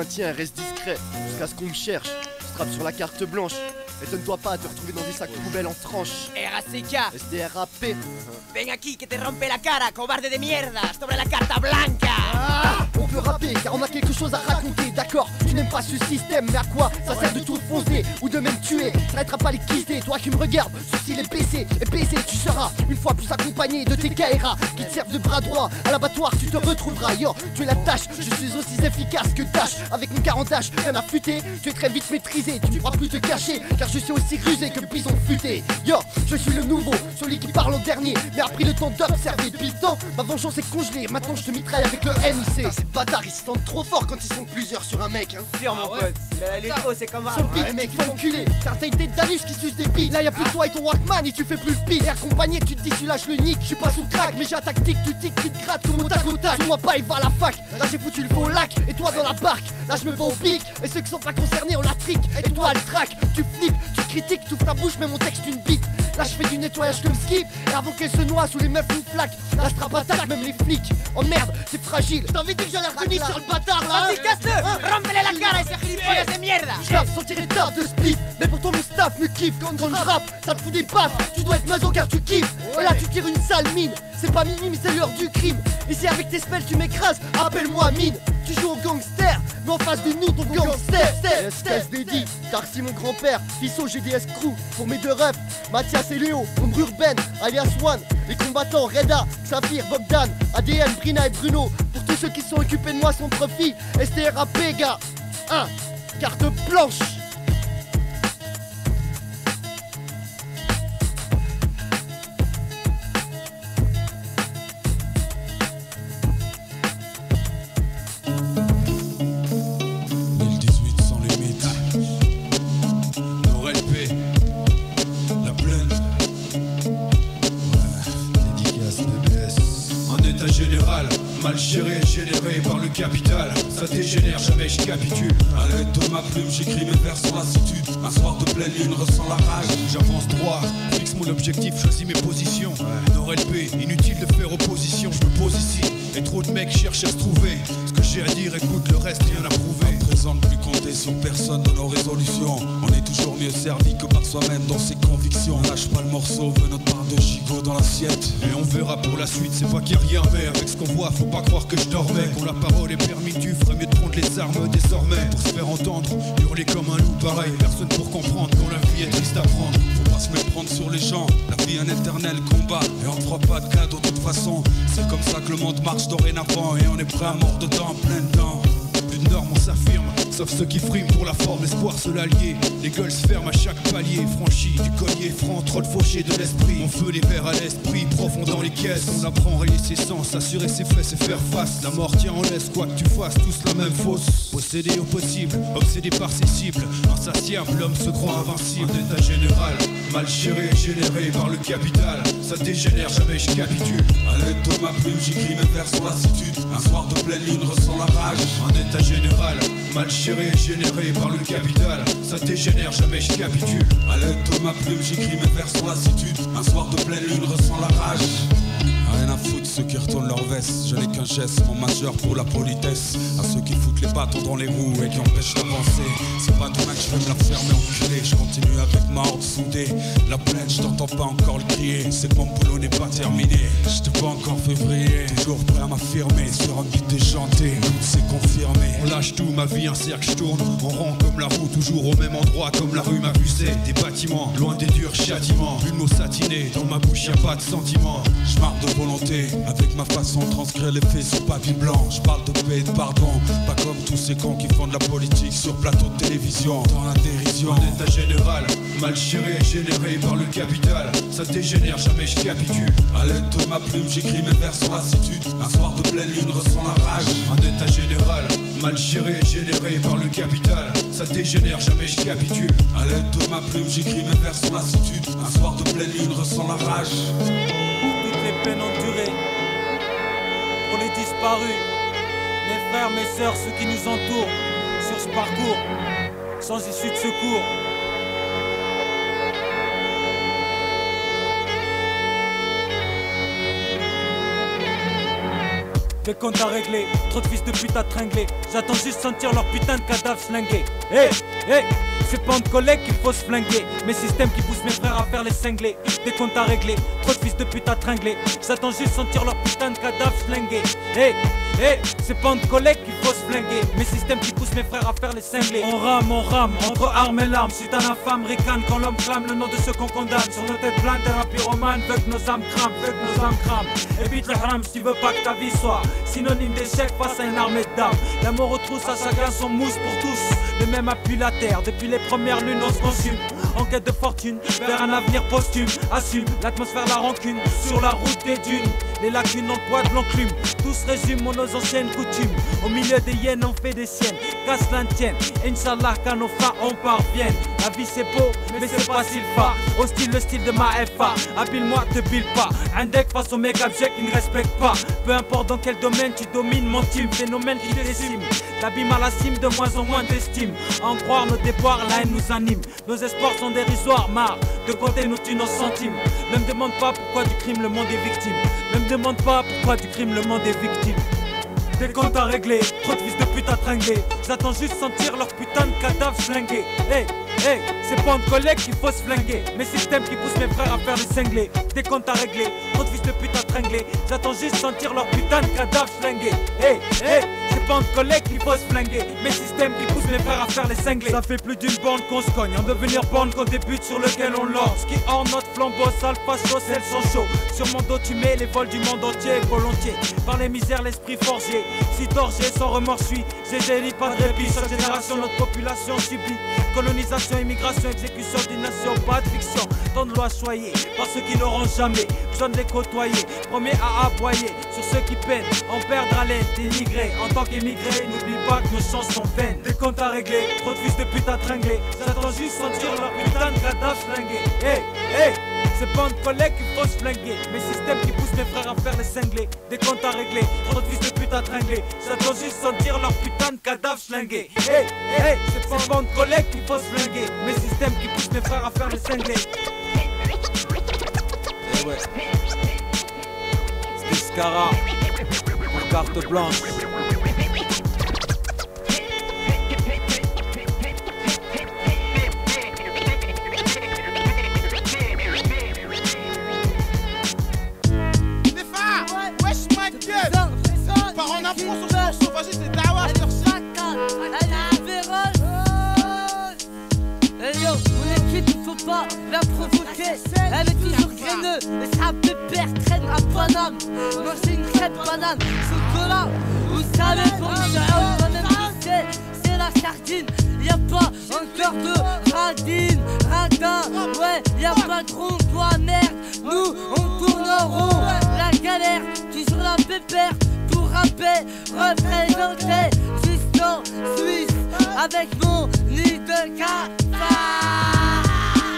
T: maintiens et reste discret jusqu'à ce qu'on me cherche. Strappe sur la carte blanche. Étonne-toi pas à te retrouver dans des sacs poubelles en tranche.
L: RACK.
T: SDRAP.
L: Ven aquí que te rompe la cara, cobarde de mierda, sobre la carta blanca.
T: On peut rapper car on a quelque chose à raconter. D'accord, tu n'aimes pas ce système, mais à quoi ça sert de tout foncer ou de même tuer? Ça n'arrêtera pas les quitter. Toi qui me regardes, ceci les baisser et baiser. Tu seras une fois plus accompagné de tes KRA qui te servent de bras droit. À l'abattoir tu te retrouveras. Yo, tu es la tâche, je suis aussi efficace que Dash. Avec mon 40 H, rien à futer. Tu es très vite maîtrisé, tu ne pourras plus te cacher car je suis aussi rusé que le bison futé. Yo, je suis le nouveau, celui qui parle en dernier, mais a pris le temps d'observer. Depuis le temps, ma vengeance est congelée. Maintenant je te mitraille avec le MC. Ces bâtards ils se sentent trop forts quand ils sont plusieurs sur un mec, hein.
L: Sûr mon pote, mais l'électro c'est comme
T: Sur le beat, mec, faut enculer. Car t'as une tête d'anus qui suce des billes. Là y'a plus que toi et ton Walkman et tu fais plus le pire. Et accompagné, tu te dis tu lâches le nick. Je suis pas sous crack, mais j'ai un tactique, tu tic, tu te grattes comme au tac au tac. Suis-moi pas, il va à la fac. Là j'ai foutu le feu au lac et toi dans la barque. Là je me bats au pic et ceux qui sont pas concernés on la trique. Et toi le track, tu flippes, tu critiques, tu ouvres ta bouche, mais mon texte une bite. Là je fais du nettoyage comme Skip. Et avant qu'elle se noie sous les meufs une flaque. Là je trappe attaque, même les flics. Oh merde, c'est fragile. Je t'avais dit que j'allais revenir sur le bâtard là.
L: Vas-y casse-le, rompele la cara ese gilipollas de mierda.
T: Je rappe sans tirer tard de split. Mais pourtant mon staff me kiffe. Quand je rappe, ça te fout des baffes. Tu dois être maso car tu kiffes. Et là tu tires une sale mine. C'est pas minime, c'est l'heure du crime. Et si avec tes spells tu m'écrases, appelle-moi mine. Tu joues au gangster, mais en face de nous ton gangster. Espèce dédit, t'as reçu mon grand-père. Fisso GDS Crew, pour mes deux refs Mathias et Léo, ombre urbaine, alias One. Les combattants, Reda, Saphir, Bogdan, ADN, Brina et Bruno. Pour tous ceux qui sont occupés de moi sans profit. STRAP gars. 1. Carte blanche.
U: Mal géré, généré par le capital. Ça dégénère, jamais je capitule. À l'aide de ma plume, j'écris mes vers sans lassitude. Un soir de pleine lune, ressens la rage. J'avance droit, fixe mon objectif, choisis mes positions. Nord-LP, inutile de faire opposition. Je me pose ici, et trop de mecs cherchent à se trouver. Ce que j'ai à dire, écoute, le reste, rien à prouver. À présent, ne plus compter sur personne dans nos résolutions. On est toujours mieux servi que par soi-même dans ses convictions. On lâche pas le morceau, veut notre part de gigot dans l'assiette. Et on verra pour la suite, c'est pas qu'il y a rien, mais avec ce qu'on voit, faut pas croire que je dormais. Quand la parole est permis, tu ferais mieux de prendre les armes désormais. Pour se faire entendre, hurler comme un loup pareil. Personne pour comprendre quand la vie est triste à prendre. Faut pas se méprendre sur les gens, la vie un éternel combat. Et on ne fera pas de cadeau de toute façon. C'est comme ça que le monde marche dorénavant. Et on est prêt à mort dedans en plein temps. Plus de normes, on s'affirme, sauf ceux qui friment pour la forme, l'espoir se l'allier. Les gueules se ferment à chaque palier, franchi du collier franc, trop de fauché de l'esprit. On veut les vers à l'esprit, profond dans les caisses. On apprend à rayer ses sens, assurer ses fesses et faire face. La mort tient en laisse, quoi que tu fasses, tous la même fausse. Possédé au possible, obsédé par ses cibles. Insatiable, l'homme se croit invincible. Un état général, mal géré, généré par le capital. Ça dégénère, jamais je capitule. À l'aide de ma plume, j'écris mes vers sans lassitude. Un soir de pleine lune, ressens la rage. Un état général, mal géré, généré par le capital. Ça dégénère, jamais je capitule. À l'aide de ma plume, j'écris mes vers sans lassitude. Un soir de pleine lune, ressens la rage. Rien à foutre ceux qui retournent leur veste. Je n'ai qu'un geste, mon majeur pour la politesse. À ceux qui foutent les bâtons dans les roues et qui empêchent d'avancer. C'est pas demain que je vais me la fermer enculé. Je continue avec ma horde soudée. La plaine, je t'entends pas encore le crier. C'est que mon boulot n'est pas terminé. Je te vois encore février. Toujours prêt à m'affirmer. Sur un beat déjanté, c'est confirmé. On lâche tout, ma vie un cercle, je tourne. On rend comme la roue, toujours au même endroit. Comme la rue m'a vu, c'est des bâtiments. Loin des durs châtiments. Plus de mots satinés, dans ma bouche y'a pas de sentiments. Je marre de volonté, avec ma façon de transcrire les faits sur papier blanc. Je parle de paix et de pardon, pas comme tous ces cons qui font de la politique sur plateau de télévision. Dans la dérision, un état général, mal géré, généré par le capital. Ça dégénère, jamais je capitule. À l'aide de ma plume, j'écris mes vers sans lassitude. Un soir de pleine lune, ressens la rage. Un état général, mal géré, généré par le capital. Ça dégénère, jamais je capitule. À l'aide de ma plume, j'écris mes vers sans lassitude. Un soir de pleine lune, ressens la rage.
A: Les peines endurées, pour les disparus, mes frères, mes sœurs, ceux qui nous entourent sur ce parcours, sans issue de secours. Des comptes à régler, trop de fils de pute à tringler. J'attends juste sentir leur putain de cadavre flingués. Hey, hey, c'est pas entre collègues qu'il faut se flinguer. Mes systèmes qui poussent mes frères à faire les cinglés. Des comptes à régler, trop de fils de pute à tringler. J'attends juste sentir leur putain de cadavre flingués. Hey, hey, c'est pas entre collègues qu'il faut se flinguer. Mes systèmes qui poussent mes frères à faire les cinglés. On rame, entre armes et larmes. Suite à la femme ricane quand l'homme clame le nom de ceux qu'on condamne. Sur nos têtes pleines d'un pyromane, veut que nos âmes crament, Évite le haram si tu veux pas que ta vie soit synonyme d'échec face à une armée de dames. L'amour retrousse à chacun son mousse pour tous. Le même appuie la terre, depuis les premières lunes on se consume. En quête de fortune, vers un avenir posthume. Assume l'atmosphère, la rancune, sur la route des dunes. Les lacunes dans le poids de l'enclume, tous résument nos anciennes coutumes. Au milieu des hyènes on fait des siennes, casse l'intienne. Inch'Allah qu'à nos fins on parvienne. La vie c'est beau, mais c'est pas si le fa. Hostile le style de ma FA, habile-moi, te pile pas. Un deck face au make-up jack qui ne respecte pas. Peu importe dans quel domaine tu domines mon team. Phénomène qui décime, t'abîmes à la cime, de moins en moins d'estime. En croire nos déboires, la haine nous anime. Nos espoirs sont dérisoires, marre de compter nos thunes en centimes. Ne me demande pas pourquoi du crime le monde est victime. Ne me demande pas pourquoi du crime le monde est victime. Des comptes à régler, trop de fils de pute à tringler. J'attends juste sentir leur putain de cadavre flingués. Hey, hey, c'est pas entre collègues qu'il faut se flinguer. Mes systèmes qui poussent mes frères à faire les cinglés. Des comptes à régler, trop de fils de pute à tringler. J'attends juste sentir leur putain de cadavre flingués. Hey, hey, c'est pas entre collègues qu'il faut se flinguer. Mes systèmes qui poussent mes frères à faire les cinglés. Ça fait plus d'une bande qu'on se cogne, en devenir bande qu'on débute sur lequel on lance. Ce qui hors notre flambeau, sale facho, celles sont chauds. Sur mon dos tu mets les vols du monde entier, volontiers. Par les misères, l'esprit forgé. Si torgé, sans remords suis, j'ai délit, pas de répit. Chaque génération, notre population subit colonisation, immigration, exécution d'une nation, pas de fiction. Tant de lois choyées par ceux qui n'auront jamais besoin de les côtoyer. Premier à aboyer sur ceux qui peinent, en perdre haleine, dénigrés. En tant qu'émigrés, n'oublie pas que nos chances sont vaines. Des comptes à régler, trop de fils de pute à tringler. J'attends juste sentir leur putain de cadavre flingués. Hey, hey, c'est pas entre collègues qu'il faut se flinguer. Mes systèmes qui poussent mes frères à faire les cinglés. Des comptes à régler, trop de fils de pute à tringler. J'attends juste sentir leur putain de cadavre flingués. Hey, hey, c'est pas entre collègues qu'il faut se flinguer. Mes systèmes qui poussent mes frères à faire les cinglés. Eh ouais, c'était Scara pour carte blanche.
C: Par en info sur ce morceau, vas-y c'est Dawa sur ça.
M: Hey yo, mon équipe il faut pas la provoquer. Elle est toujours graineuse et sa pépère traîne à Paname. Moi c'est une crêpe banane, chocolat. Vous savez pour une chaos, on aime pisser, c'est la sardine. Y'a pas encore de radine, radin. Ouais, y'a pas de rond, toi merde. Nous on tourne en rond. La galère, toujours la pépère. Pour rapper, représenter Justin Suisse avec mon nid de cafard.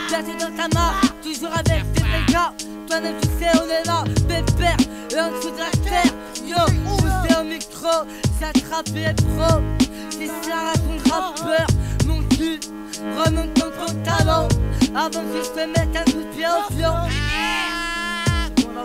M: Placé dans ta main, toujours avec tes gars. Toi-même tu sais on est là, pépère, et en dessous de la terre. Yo, poussé au micro, j'attrape les pros. C'est ça raconte rappeur, mon cul remonte ton pantalon. Avant que je te mette un coup de pied au pion.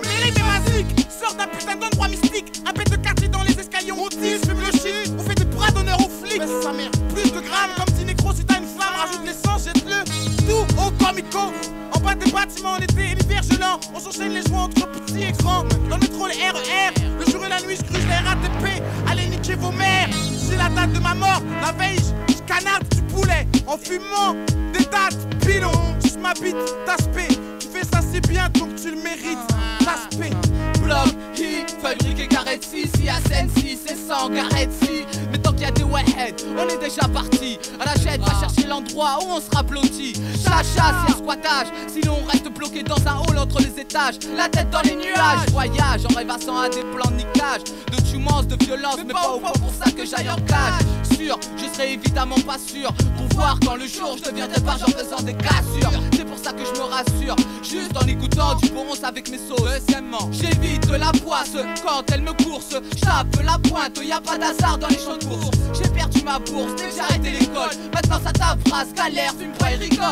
C: Mais les basiques, sort d'un putain d'endroit mystique. Un pet de quartier dans les escaliers, on tire, fume le shit. On fait des bras d'honneur aux flics. Mais sa mère, plus de grammes, comme dit Nécro, si t'as une flamme, rajoute l'essence, jette-le. Tout au comico. En bas des bâtiments, en été et l'hiver gelant. On s'enchaîne les joints entre petits et grands. Dans le métro, les RER. Le jour et la nuit, je cruise la RATP. Allez niquer vos mères. J'ai la date de ma mort. La veille, je canarde du poulet. En fumant des dates, pilon. Je m'habite, d'aspect. Tu fais ça si bien, donc tu le mérites. L'aspect.
B: Bloc, hit, fabriqué carrette 6, si à Sensi, c'est sans carrette 6. Mais tant qu'il y a des wellheads, on est déjà parti. À la chaîne, va chercher l'endroit où on sera blotti. Chasse, y'a squattage, sinon on reste bloqué dans un hall entre les étages. La tête dans les nuages, voyage en rêvassant à des plans de niquage. De tumance, de violence, mais pas au point pour ça que j'aille en cage. sûr, je serai évidemment pas sûr. Pour voir quand le jour je deviendrai page en faisant des cassures. C'est pour ça que je me rassure, juste en écoutant du bon ronce avec mes sauces. Deuxièmement, j'évite la poisse quand elle me course. J'tape la pointe, y a pas d'hasard dans les champs de course. J'ai perdu ma bourse, dès que j'ai arrêté l'école. Maintenant ça t'abrase, galère, fume pas et rigole.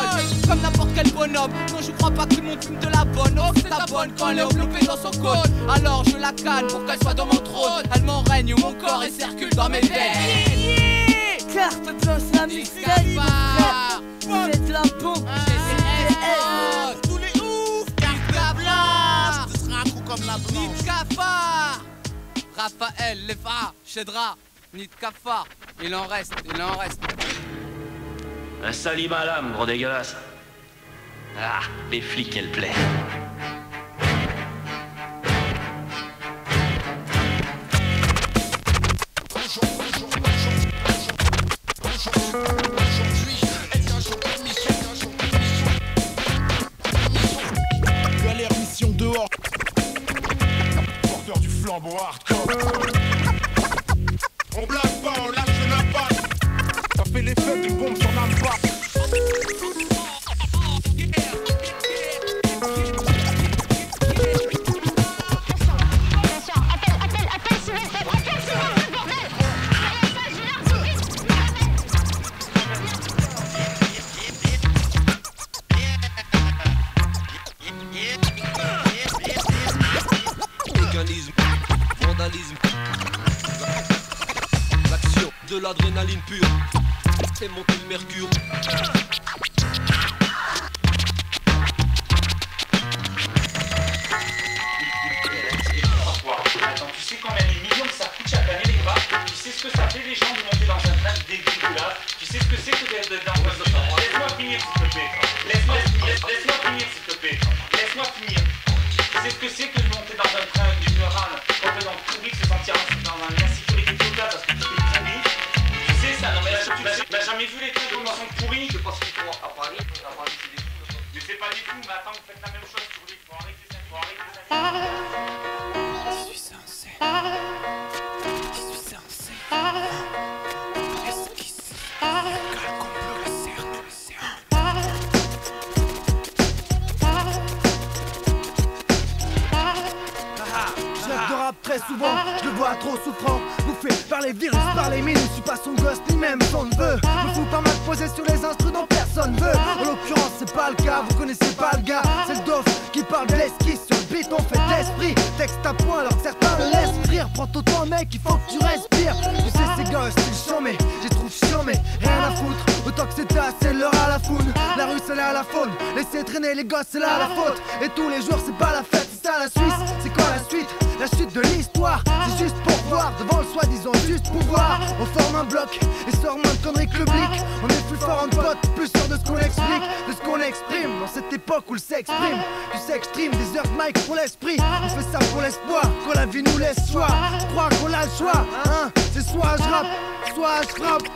B: Comme n'importe quel bonhomme, non je crois pas que le monde fume de la bonne. Oh c'est la bonne quand elle est enveloppée dans son côte. Alors je la canne pour qu'elle soit dans mon trône. Elle m'en règne mon corps et circule dans mes veines.
I: Carte blanche, la mixtape, c'est de la bombe.
B: Tous les ouf, carte blanche. Ce sera un coup comme la blanche. Nid cafard, Raphaël, Leva, Chedra, Nid cafard. Il en reste, il en reste.
G: Un salim à l'âme, gros dégueulasse. Ah, les flics, elle plaît.
C: Galère mission dehors. Porteur du flambeau hardcore. On blague pas, on lâche la patte. Ça fait l'effet d'une bombe sur l'impact.
K: Vandalisme, l'action de l'adrénaline pure, c'est monter le mercure.
V: Attends, tu sais combien de millions que ça coûte chaque année les gars? Tu sais ce que ça fait les gens de monter dans un train dégueulasse? Tu sais ce que c'est que d'être dans un train? Laisse-moi finir s'il te plaît. Laisse-moi finir s'il te plaît. Laisse-moi finir. Tu sais ce que c'est que de monter dans un train d'une rame, complètement public, se sentir dans l'insécurité totale parce que tu es pourri? Tu sais ça? Non mais là, tu n'as jamais vu les trains comment sont pourris? Je pense qu'ils font à Paris c'est des fous. Mais c'est pas des fous, mais attends, vous faites la même chose sur lui. Faut arrêter ça, faut arrêter ça. Je suis censé. Esquisse. Calcule le cercle.
T: Je rappe très souvent, je le vois trop souffrant. Bouffé par les virus, par les mines. Je suis pas son gosse, ni même son neveu. Me fous pas mal posé sur les instruments dont personne veut. En l'occurrence, c'est pas le cas, vous connaissez pas le gars. C'est le dof qui parle de l'esquisse sur le béton fait de l'esprit. Texte à point alors que certains le laissent rire. Prends ton temps, mec, il faut que tu respires. Tu sais, ces gosses, ils chômés, j'ai trouvé chiant, rien à foutre. Autant que c'est assez l'heure à la foune. La rue, c'est là à la faune. Laissez traîner les gosses, c'est là la faute. Et tous les jours, c'est pas la fête, c'est ça la Suisse. C'est quoi la suite? La chute de l'histoire, c'est juste pour voir. Devant le soi-disant juste pouvoir. On forme un bloc et sort moins de conneries que le blic. On est plus fort en pote, plus sûr de ce qu'on explique, de ce qu'on exprime. Dans cette époque où le s'exprime, du sextreme, des heures de mic pour l'esprit. On fait ça pour l'espoir, quand la vie nous laisse choix. Je crois qu'on a le choix, hein. C'est soit je rappe, soit je frappe.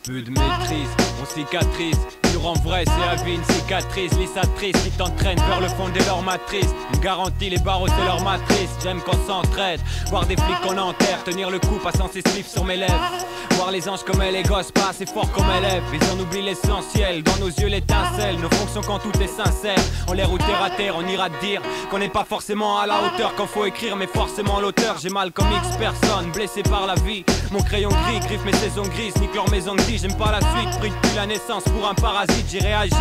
W: Peu de maîtrise, on cicatrise. Dur en vrai, c'est la vie, une cicatrice. Lissatrice qui t'entraîne vers le fond de leur matrice. Une garantie, les barreaux c'est leur matrice. J'aime qu'on s'entraide, voir des flics qu'on enterre. Tenir le coup, passant ses slips sur mes lèvres. Voir les anges comme les gosses, pas assez fort comme élèves. Ils en oublient l'essentiel, dans nos yeux l'étincelle. Nos fonctions quand tout est sincère. On les roule terre à terre, on ira te dire qu'on n'est pas forcément à la hauteur quand faut écrire, mais forcément l'auteur. J'ai mal comme X personnes, blessé par la vie. Mon crayon gris griffe mes saisons grises, nique leur maison de vie. J'aime pas la suite, pris depuis la naissance pour un parasite. J'ai réagi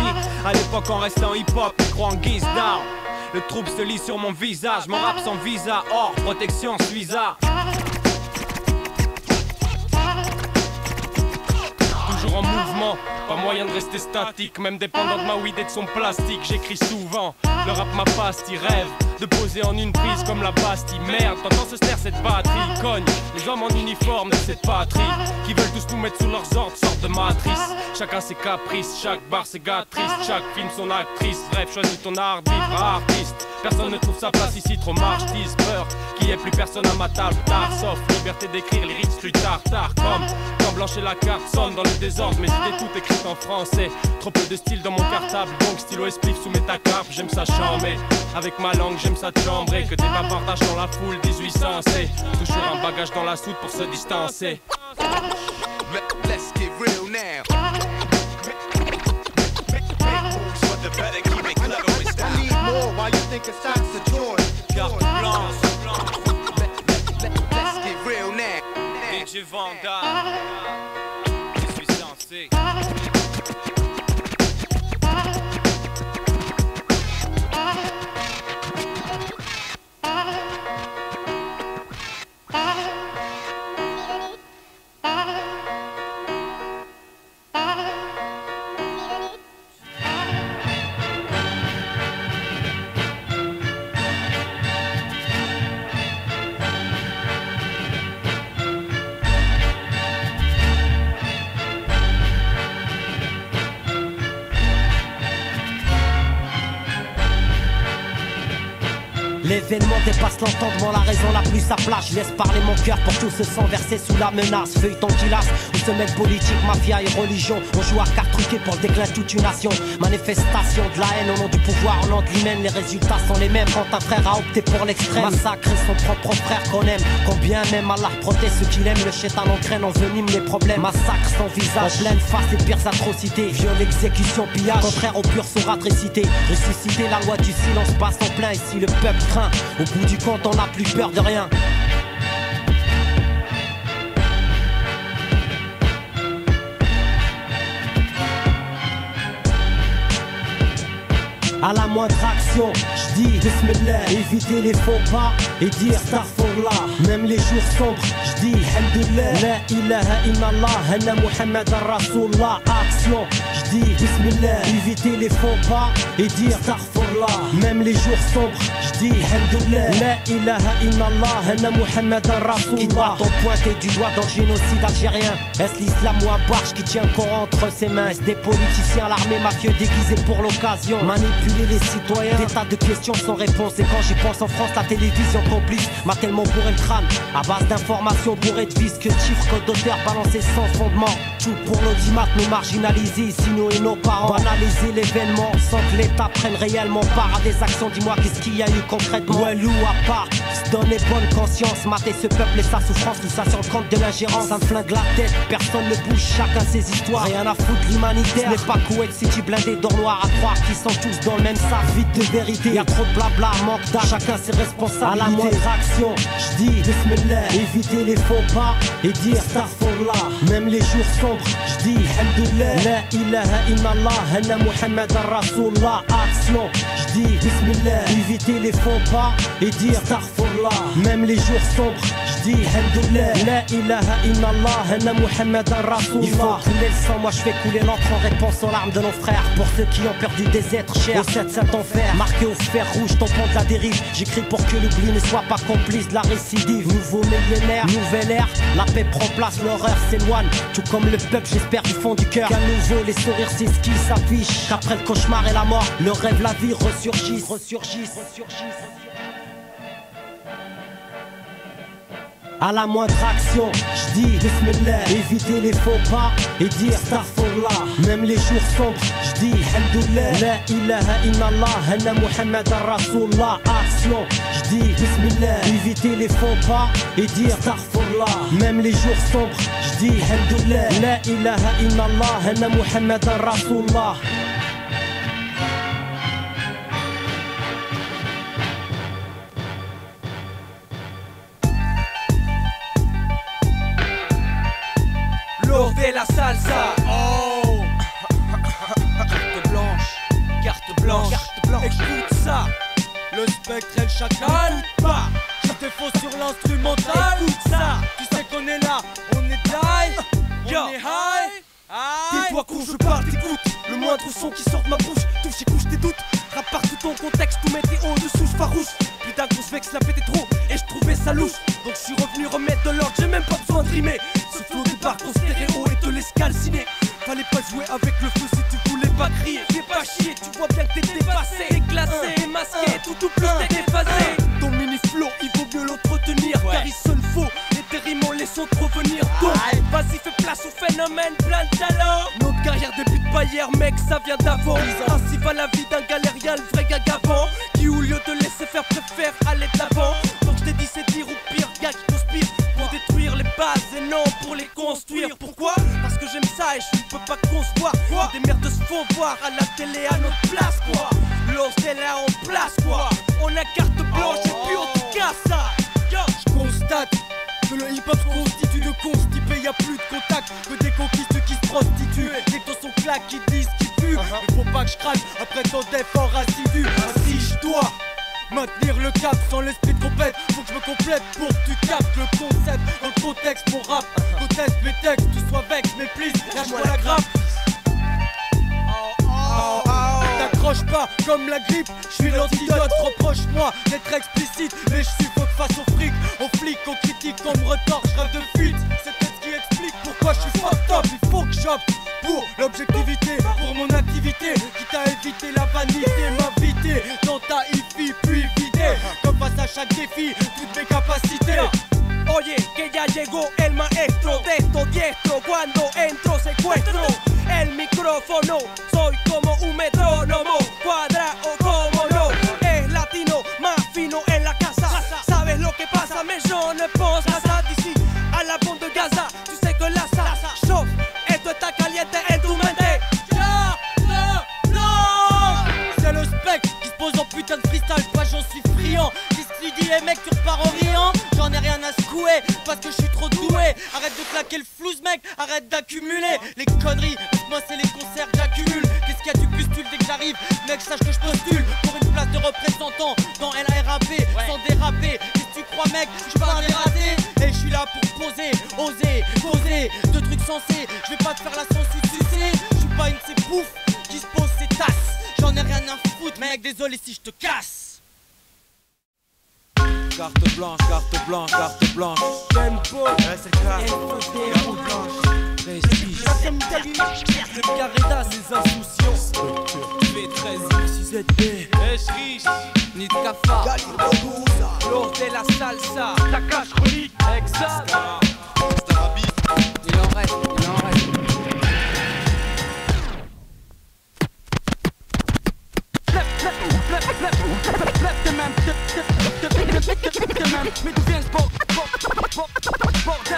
W: à l'époque en restant hip-hop, micro en guise d'arme. Le trouble se lit sur mon visage, mon rap sans visa, hors protection Suiza. Toujours en mouvement, pas moyen de rester statique. Même dépendant de ma weed et de son plastique. J'écris souvent, le rap ma pastille. Rêve de poser en une prise comme la Bastille. Merde, t'entends ce snare, cette batterie cogne les hommes en uniforme de cette patrie qui veulent tous nous mettre sous leurs ordres, sorte de matrice. Chacun ses caprices, chaque barre ses gars tristes. Chaque film son actrice, bref, choisis ton art, vivre artiste. Personne ne trouve sa place ici, trop marche-tise. Peur qu'il y ait plus personne à ma table, tard. Sauf liberté d'écrire, les rites, plus tard, comme quand Blanche et la carte sonne dans le désordre.
K: sortent, mes idées toutes écrites en français. Trop peu de style dans mon cartable, donc stylo et spliff sous mes tacarpes. J'aime ça chambrer, avec ma langue j'aime ça chambrer. Que des bavardages dans la foule, 1800 c'est toujours un bagage dans la soude pour se distancer.
O: Let's get real now. For the better, keep it clever with style.
N: I need more while you think it's stocks of joy.
O: Carte blanche. Let's get real now.
W: DJ Vanda, je suis censé.
D: L'événement dépasse l'entendement, la raison la plus à plat. Je laisse parler mon cœur pour tous se sans verser sous la menace. Feuilleton qui lasse, où se mêlent politique, mafia et religion. On joue à cartes truquées pour le déclin de toute une nation. Manifestation de la haine au nom du pouvoir, au nom de l'hymen. Les résultats sont les mêmes quand un frère a opté pour l'extrême. Massacrer son propre frère qu'on aime, combien même Allah protège ceux qui l'aiment. Le chétan engraine, envenime les problèmes. Massacre sans visage, en pleine face les pires atrocités. Viol, exécution, pillage, contraire au pur sourate récité. Ressusciter la loi du silence passe en plein. Et si le peuple craint, au bout du compte, on n'a plus peur de rien. À la moindre action, j'dis Bismillah, éviter les faux pas et dire Astaghfirullah. Même les jours sombres, j'dis Alhamdulillah, La ilaha illallah, Anna Muhammad Rasulullah. Action, j'dis Bismillah, éviter les faux pas et dire Astaghfirullah. Même les jours sombres, j'dis Alhamdulillah, La ilaha illallah, Anna Muhammad Rasulullah. Qui doit ton pointer du doigt dans le génocide algérien? Est-ce l'islam ou un barge qui tient le Coran entre ses mains? Est-ce des politiciens, l'armée mafieux déguisés pour l'occasion? Manipuler les citoyens, des tas de questions sans réponse. Et quand j'y pense en France, la télévision complice m'a tellement bourré le crâne à base d'informations bourrées de vices que de chiffres, code d'auteur balancés sans fondement. Tout pour l'audimat, nous marginaliser, ici nous et nos parents. Banaliser l'événement sans que l'État prenne réellement part à des actions. Dis-moi qu'est-ce qu'il y a eu concrètement? Ouais, loup à part, se donner bonne conscience, mater ce peuple et sa souffrance, tout ça sur le compte de l'ingérence. Ça me flingue la tête, personne ne bouge, chacun ses histoires. Rien à foutre l'humanitaire, ce n'est pas Kuwait City blindé d'or noir à croire qu'ils sont tous dans le même sac vide de vérité. Y'a trop de blabla, manque d'art, chacun ses responsabilités. À la moindre action, j'dis Bismillah, éviter les faux pas et dire Astaghfirullah. Même les jours sombres, j'dis Alhamdulillah, La ilaha illallah, Anna Muhammad Rasulullah. Action, j'dis Bismillah, éviter les faux pas et dire Astaghfirullah. Même les jours sombres, j'dis Alhamdulillah, La ilaha illallah, Anna Muhammad Rasulullah. Il faut couler le sang, moi je fais couler l'encre en réponse aux larmes de nos frères. Pour ceux qui ont perdu des êtres chers, au 7-7 enfer, marqué au fer rouge, tampon de la dérive. J'écris pour que l'oubli ne soit pas complice de la récidive. Nouveau millénaire, nouvelle ère, la paix prend place, l'horreur s'éloigne. Tout comme le peuple, j'espère du fond du cœur qu'à nouveau les sourires c'est ce qui s'affiche. Qu'après le cauchemar et la mort, le rêve, la vie ressurgissent. À la moindre action, j'dis Bismillah, éviter les faux pas et dire Astaghfirullah. Même les jours sombres, j'dis Alhamdulillah, La ilaha illallah, Anna Muhammad Rasulullah. Action, j'dis Bismillah, éviter les faux pas et dire Astaghfirullah. Même les jours sombres, j'dis Alhamdulillah, La ilaha illallah, Anna Muhammad Rasulullah.
A: De la salsa, oh. Carte blanche, écoute ça. Le spectre et le chacal, pas. Je te faux sur l'instrumental, écoute ça. Tu sais qu'on est là, on est die, on est high. Tais-toi quand je parle, t'écoutes. Le moindre son qui sort de ma bouche, touche et couche tes doutes. Rap par tout ton contexte, tout mettait en dessous, farouche. Putain qu'on se vexe, la pète trop, et je trouvais ça louche. Donc je suis revenu remettre de l'ordre, j'ai même pas besoin de rimer. Ce flow débarque en stéréo et te laisse calciner. Fallait pas jouer avec le feu si tu voulais pas crier. Fais pas chier, tu vois bien que t'es dépassé. Déclassé, masqué, tout plus t'es déphasé. Ton mini flow, il vaut mieux l'entretenir, car il sonne faux. Et tes rimes on les sent trop venir. Donc vas-y fais place ou phénomène, plein de talent. Notre carrière débute pas hier, mec, ça vient d'avant. Ainsi va la vie d'un galérien, le vrai gagabant, qui au lieu de laisser faire préfère aller de l'avant. Donc je t'ai dit c'est dire ou pire, gars qui conspire pour détruire les bases et non pour les construire. Pourquoi? Parce que j'aime ça et je ne peux pas concevoir quoi. Des merdes se font voir à la télé à notre place quoi. L'os est là en place quoi. On a carte blanche et puis on te casse ça. Yo. Je constate que le hip-hop se constitue de constipés, y'a plus de contact que des conquistes qui se prostituent. Les taux sont claques qui disent qui puent. Mais faut pas que je craque après ton d'efforts assidus. Ainsi je dois maintenir le cap sans l'esprit de compète. Faut que je me complète pour que tu captes le concept. Dans le contexte mon rap, conteste mes textes. Tu sois vexe, méprise, lâche-moi la grappe. T'accroche pas comme la grippe, je suis l'antidote. Reproche-moi d'être explicite, mais je suffoque face au fric, aux flics, aux critiques, on me retorche, je rêve de fuite. C'est peut-être ce qui explique pourquoi je suis fucked up. Il faut que j'opte pour l'objectivité, pour mon activité, quitte à éviter la vanité, m'inviter dans ta hi-fi puis vider, comme face à chaque défi, toutes mes capacités. Oye, que ya llegó el maestro de esto diestro. Cuando entro secuestro el micrófono. Soy como un metrónomo, cuadrado como no. Es latino, más fino en la casa. Sabes lo que pasa, mais je ne pense pas ça. D'ici à la bande de Gaza, tu sais que là ça chauffe. Esto está caliente en tu mente. C'est le spec qui se pose en putain de freestyle. Moi j'en suis friand. Qu'est-ce que tu dis, les mecs, tu repars en riant? J'en ai rien à secouer parce que je suis trop doué. Arrête de claquer le flouze, mec, arrête d'accumuler les conneries. Moi c'est les concerts que j'accumule. Qu'est-ce qu'il y a du pustule dès que j'arrive? Mec, sache que je postule pour une place de représentant dans LARAP, sans déraper. Qu'est-ce que tu crois, mec? Je suis pas un dératé. Et je suis là pour poser, oser, causer de trucs sensés. Je vais pas te faire la sensu, tu sais. Je suis pas une de ces poufs qui se posent ses tasses. J'en ai rien à foutre, mec, désolé si je te casse.
E: Carte blanche, carte blanche, carte blanche. Tempo, c'est carte blanche. Prestige.
A: Le Carreda, les insouciants.
E: B13, 6ZB. Riche,
A: Nid Kafa. L'or de la salsa. Ta cache relique. Exact. Il en reste, il en reste.
E: Mais d'où vient ce bordel?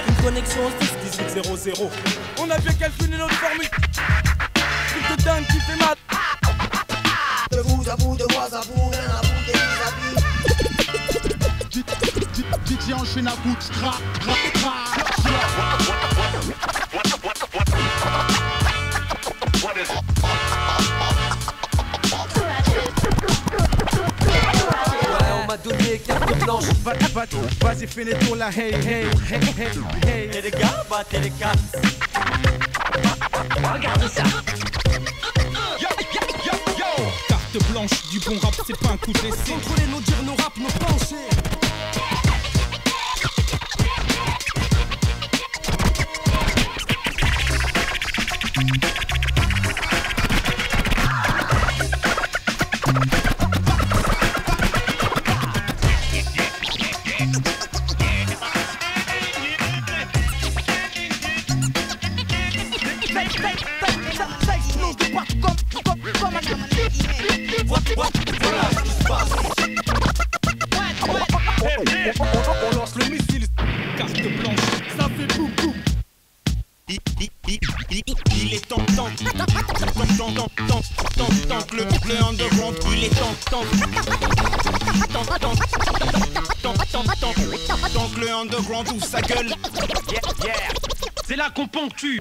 E: Une connexion 1800.
A: On a bien calculé notre formule. Truc de dingue qui fait mal.
Q: De vous à vous, de moi à vous, rien à vous, des vis-à-vis.
U: DJ enchaîne à bout de tra.
A: On m'a donné carte blanche.
U: Vas-y, fais les tours là, hey.
A: Et les gars, battez les cartes. Regarde ça.
U: Carte blanche, du bon rap, c'est pas un coup d'essai.
A: Contrôler nos dires, nos rap, nos pensées.
U: On lance le missile, carte blanche, ça fait boum boum. Il est temps que le underground, il est temps que le underground ouvre sa gueule. C'est là qu'on ponctue.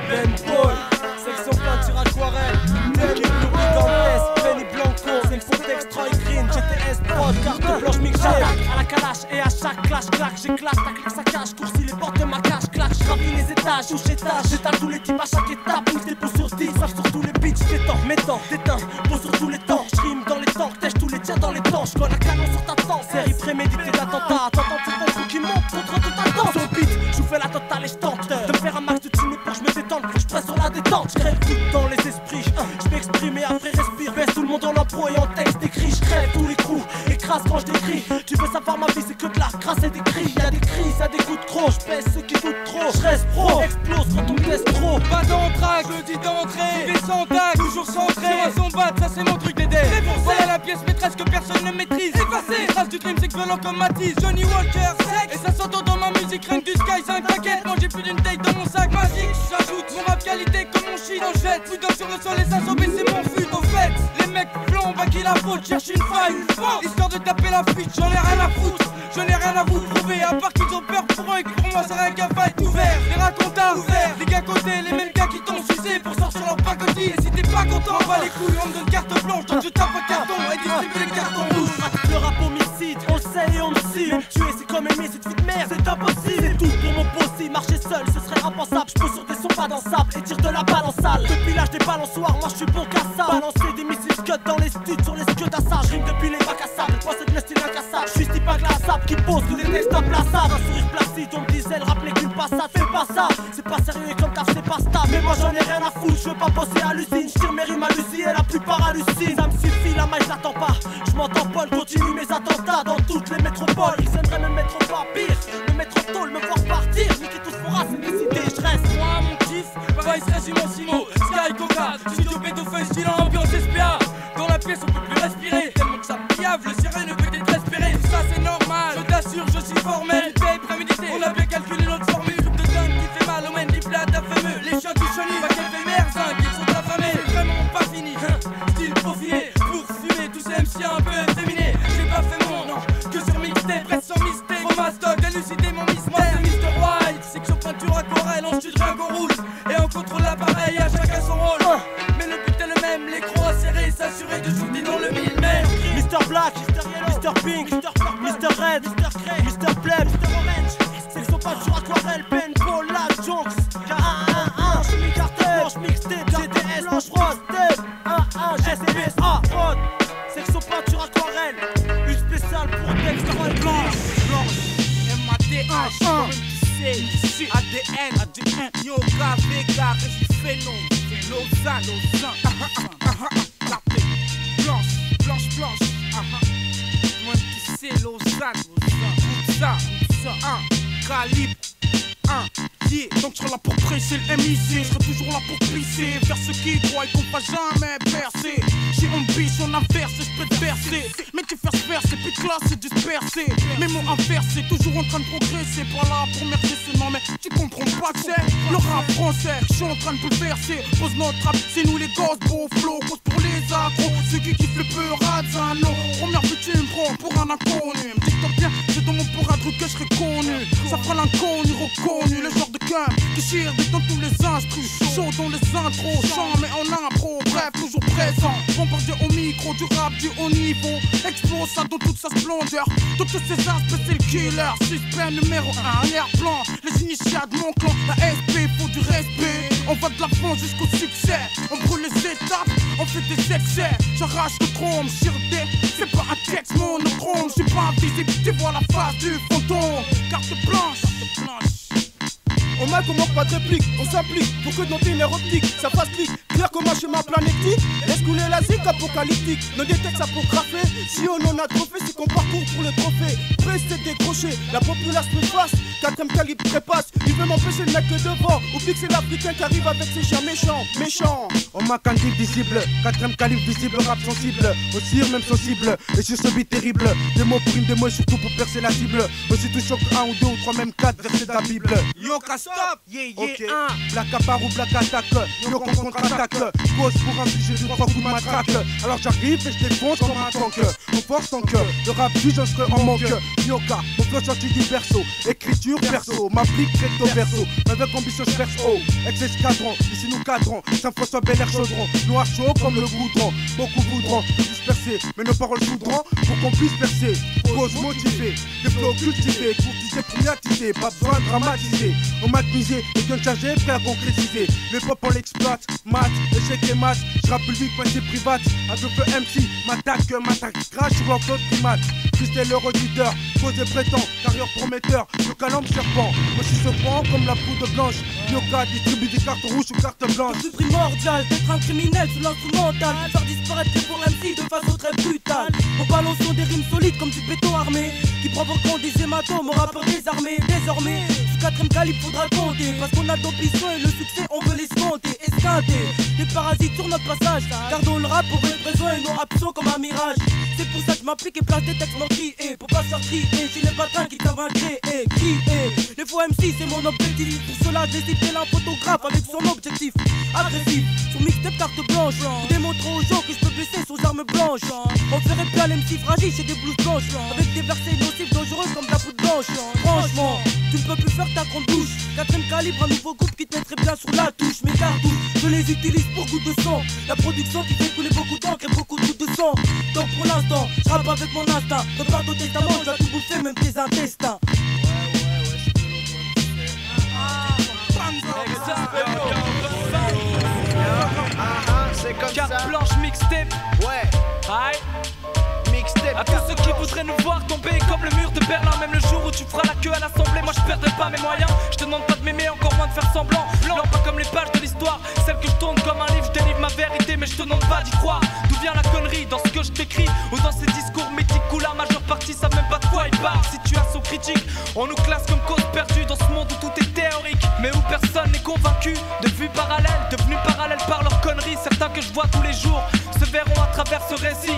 A: Ben Paul, section peinture aquarelle. Benny Blue dans l'Est, Benny Blanco. C'est le contexte Troy Green, GTS Prod, carte blanche mixée. À la calache et à chaque clash, clac, j'éclate. Ta clique sa cage, coursis les portes de ma cage, clac. J'ravis les étages, touche étage. J'étale tous les types à chaque étape. Pousse des pouces sur 10, savent sur tous les beats. J't'étends, m'étends, t'éteins, pose sur tous les temps. J'rime dans les temps, tèche tous les tiens dans les temps. J'colle un canon sur ta tente. Série préméditée d'attentats. T'entends tout ton trou qui monte contre toute ta danse. Sur le beat, j'vous fais la totale et j'tente de me faire un max de timide pour que j'me détende. J'presse sur la détente, j'crève tout dans les esprits. J'm'exprime et après respire. Baisse tout le monde en impro et en texte écrit. J'crève tous les coups. crasse quand je t'écris. Tu veux savoir ma vie, c'est que de la crasse et des cris. Y'a des crises, y'a des coups de croc. J'pèse ceux qui doutent trop. J'reste pro, explose quand on teste trop.
F: Pas d'entraque, je le dis d'entrée. Des sans tac, toujours centré. Sur un son bat, ça c'est mon truc d'aider. Voilà la pièce maîtresse que personne ne maîtrise. Effacé, trace du crime, c'est violent comme Matisse. Johnny Walker, sec. Et ça s'entend dans ma musique, rien que du Sky 5 paquets. Moi j'ai plus d'une taille dans mon sac magique. J'ajoute mon rap qualité comme mon shit en jette. Plus d'un sur le sol et ça sauve, c'est mon fut. Au fait, les mecs plombent à qui la faute, cherche une faille. Histoire de taper la fuite, j'en ai rien à foutre. Je n'ai rien à vous prouver, à part qu'ils ont peur pour eux et que pour moi c'est rien qu'un fight ouvert. Les racontars ouverts, les gars côté, les mêmes gars qui t'ont sucé pour sortir leur pacotille. Et si t'es pas content, on va les couilles, on me donne carte blanche, donc je tape un carton et distribue les cartons rouges.
A: Le rap homicide, on le sait et on le sait. Me tuer c'est comme aimer cette vie de merde, c'est impossible. C'est tout pour mon possible, marcher seul ce serait impensable. Je peux sur des sons pas dansables et tire de la balle en salle. Depuis l'âge des balançoires, moi je suis bon qu'à ça. Balancer des missiles scud dans les studs sur les scuds d'assa. Je rime depuis les bacs à sable, moi c'est le style incassable. Je suis ce type aglaçable qui pose tous les textes implaçables. Un sourire placide, on me disait le rap n'est qu'une passade. Fais pas ça, c'est pas sérieux comme taf c'est pas stable. Mais moi j'en ai rien à foutre, je veux pas bosser à l'usine. Je tire mes rimes à l'usine et la plupart hallucinent. Ça me suffit, la maille j'attends pas. Je m'entends pas, continue mes attentats dans toutes les métropoles. Ils aimeraient me mettre au pas pire, me mettre au tôle, me voir partir. Niquer tout ce fera, c'est décidé, je reste.
F: Moi mon kiff, Vice Régiment Simo, Sky Coca, studio pédophile, style ambiance SPA. Dans la pièce on peut plus respirer, tellement que ça piave, le sirène ne peut être espéré. Tout ça c'est normal, je t'assure, je suis formel. Une paye prémédité, on a bien calculé notre formule. Groupe de dingue qui fait mal, on dit plat à fameux. Les chiens du chenille, pas qu'elle fait merde, ils sont affamés. C'est vraiment pas fini, style profilé, pour fumer, tous ces MC un peu efféminés. J'ai pas fait mon nom, que sur mixtape, reste sans mystère. Chromastock, élucider mon mystère. Moi c'est Mr. White, section peinture aquarelle, on chute rien qu'on roule. Et on contrôle l'appareil, à chacun son rôle. Mais le but est le même, les crocs serrés, s'assurer de shooter dans le mille même.
A: Mr. Black, Mr. Pink, Mr. Red, Mr. Grey, Mr. Pleb, Mr. Orange. Section peinture aquarelle, paintball, la Jonks. K1-1-1, Chimie Cartel, Blanche Mixtape, GTS, Blanche Prod, Step, 1-1, GSBSA, Prod. Section peinture aquarelle, une spéciale pour Dexter Blanche,
F: MADH, ADN, Yoga, Vega, Régis Fénon, Lausanne, Blanche, loin qui c'est Lausanne, calibre, donc je serai là pour presser le MIC, je serai toujours là pour glisser vers ceux qui croient qu'on va jamais percer. J'ai ambition inverse, je peux te bercer, mais tu fais verser, puis classe c'est dispersé. Mes mots inversés, toujours en train de progresser, pas là pour mercer, non mais tu comprends pas que c'est le rap français, je suis en train de bouleverser. Pose notre rap, c'est nous les gosses, beau flow, cause pour les accros, ceux qui kiffent le peu Radzano. Première vue tu me prends pour un inconnu, me dis bien, c'est dans mon pour un truc que je serai connu. Ça fera l'inconnu reconnu, le genre de gun qui chire dans tous les instrus, chaud dans les intros, chant mais en impro, bref toujours présent. Bombardier au micro, du rap du haut niveau, explose ça dans toute sa splendeur. Toutes ces aspects c'est le killer, suspect numéro 1, l'air-plan, les initiats de mon clan, la SP, faut du respect. On va de l'avant jusqu'au succès, on brûle les étapes, on fait des excès. J'arrache le chrome, chirdé, c'est pas un texte monochrome. Je suis pas invisible, tu vois la face du fantôme. Carte blanche.
C: On m'a qu'on manque pas de réplique, on s'applique pour que notre ligne optique, ça fasse clic, clair comme un schéma planétique. Laisse couler la zik apocalyptique, nos des textes apocryphés. Si on en a trop fait, c'est qu'on parcourt pour le trophée. Pressé décroché, la populace me passe, 4ème calibre trépasse. Il veut m'empêcher de mettre le devant. Oublie que c'est l'Africain qui arrive avec ses chiens méchants.
H: On m'a qu'un type visible, 4ème calibre visible, rap sensible, aussi même sensible, et sur ce beat terrible. Des mots pour une démo, surtout pour percer la cible. Aussi tout choc 1 ou 2 ou 3, même 4 versets de la Bible.
F: Yo, stop,
H: ok, black apart ou black attaque, yo qu'on contre-attaque, cause pour infliger 2-3 coups de matraque. Alors j'arrive et je défonce comme un tank, on force tant que le rap du j'en serai en manque. Yoka, mon flow sorti du berceau, écriture perso, m'applique recto verso, avec ambition je perce haut, ex-escadron, ici nous cadrons, Saint-François Bel Air chaudron, noir chaud comme le goudron, beaucoup voudront nous disperser, mais nos paroles voudront pour qu'on puisse percer, cause motivée, des flows cultivés, courtisés pour miatiser, pas besoin de dramatiser, on m'a misé, et bien chargé, prêt à concrétiser, le pop on l'exploite, maths, échec et maths, Rap public, pensée private, avec le feu MC, m'attaque, crash sur leur code primate. Christelle le auditeur, cause et prétend, carrière prometteur, le calambe serpent. Moi je suis surprend comme la poudre blanche. Yoka distribue des cartes rouges ou cartes blanches.
I: C'est primordial d'être un criminel sous l'instrumental. Faire disparaître les pour MC de façon très brutale. En balançant des rimes solides comme du béton armé, qui provoqueront des hématomes aux rappeurs désarmés. Désormais, sous 4ème calibre faudra compter, parce qu'on a d'ambition et le succès on veut l'escompter. Esquinter, des parasites sur notre passage. Gardons le rap pour être présent et non absent comme un mirage. C'est pour ça que je m'applique et place des textes meurtriers. Pour pas se faire trier, j'ai les patins qui savent un créer. Qui est les faux MC, c'est mon objectif. Pour cela j'ai cité un photographe avec son objectif agressif. Sur mixtape carte blanche, pour démontrer aux gens que je peux blesser sous armes blanches. On ferait bien l'MC fragile chez des blouses blanches, avec des versets nocifs dangereux comme de la poudre blanche. Franchement, tu ne peux plus faire ta grande douche. 4ème calibre, un nouveau groupe qui te mettrait bien sur la touche. Mes cartouches, je les utilise pour goût de sang. La production qui fait couler beaucoup d'encre et beaucoup de gouttes de sang. Donc pour l'instant, je rappe avec mon instinct. Prépare ton testament, je vais tout bouffer, même tes intestins.
L: C'est comme
J: Carte
L: ça.
J: blanche mixtape.
L: Ouais.
J: Aïe.
L: Mixtape.
J: À tous ceux qui voudraient nous voir tomber comme le mur de Berlin. Même le jour où tu feras la queue à l'assemblée, moi je perdrai pas mes moyens. Je te demande pas de m'aimer, encore moins de faire semblant. Blanc, pas comme les pages de l'histoire, celle que je tourne comme un livre. Je délivre ma vérité, mais je te demande pas d'y croire. D'où vient la connerie dans ce que je t'écris ou dans ces discours mythiques où la majeure partie savent même pas de quoi ils parlent. Situation critique, on nous classe comme cause perdue dans ce monde où tout est théorique, mais où personne n'est convaincu. De vues parallèles, devenus parallèles par leurs conneries. Certains que je vois tous les jours se verront à travers ce récit.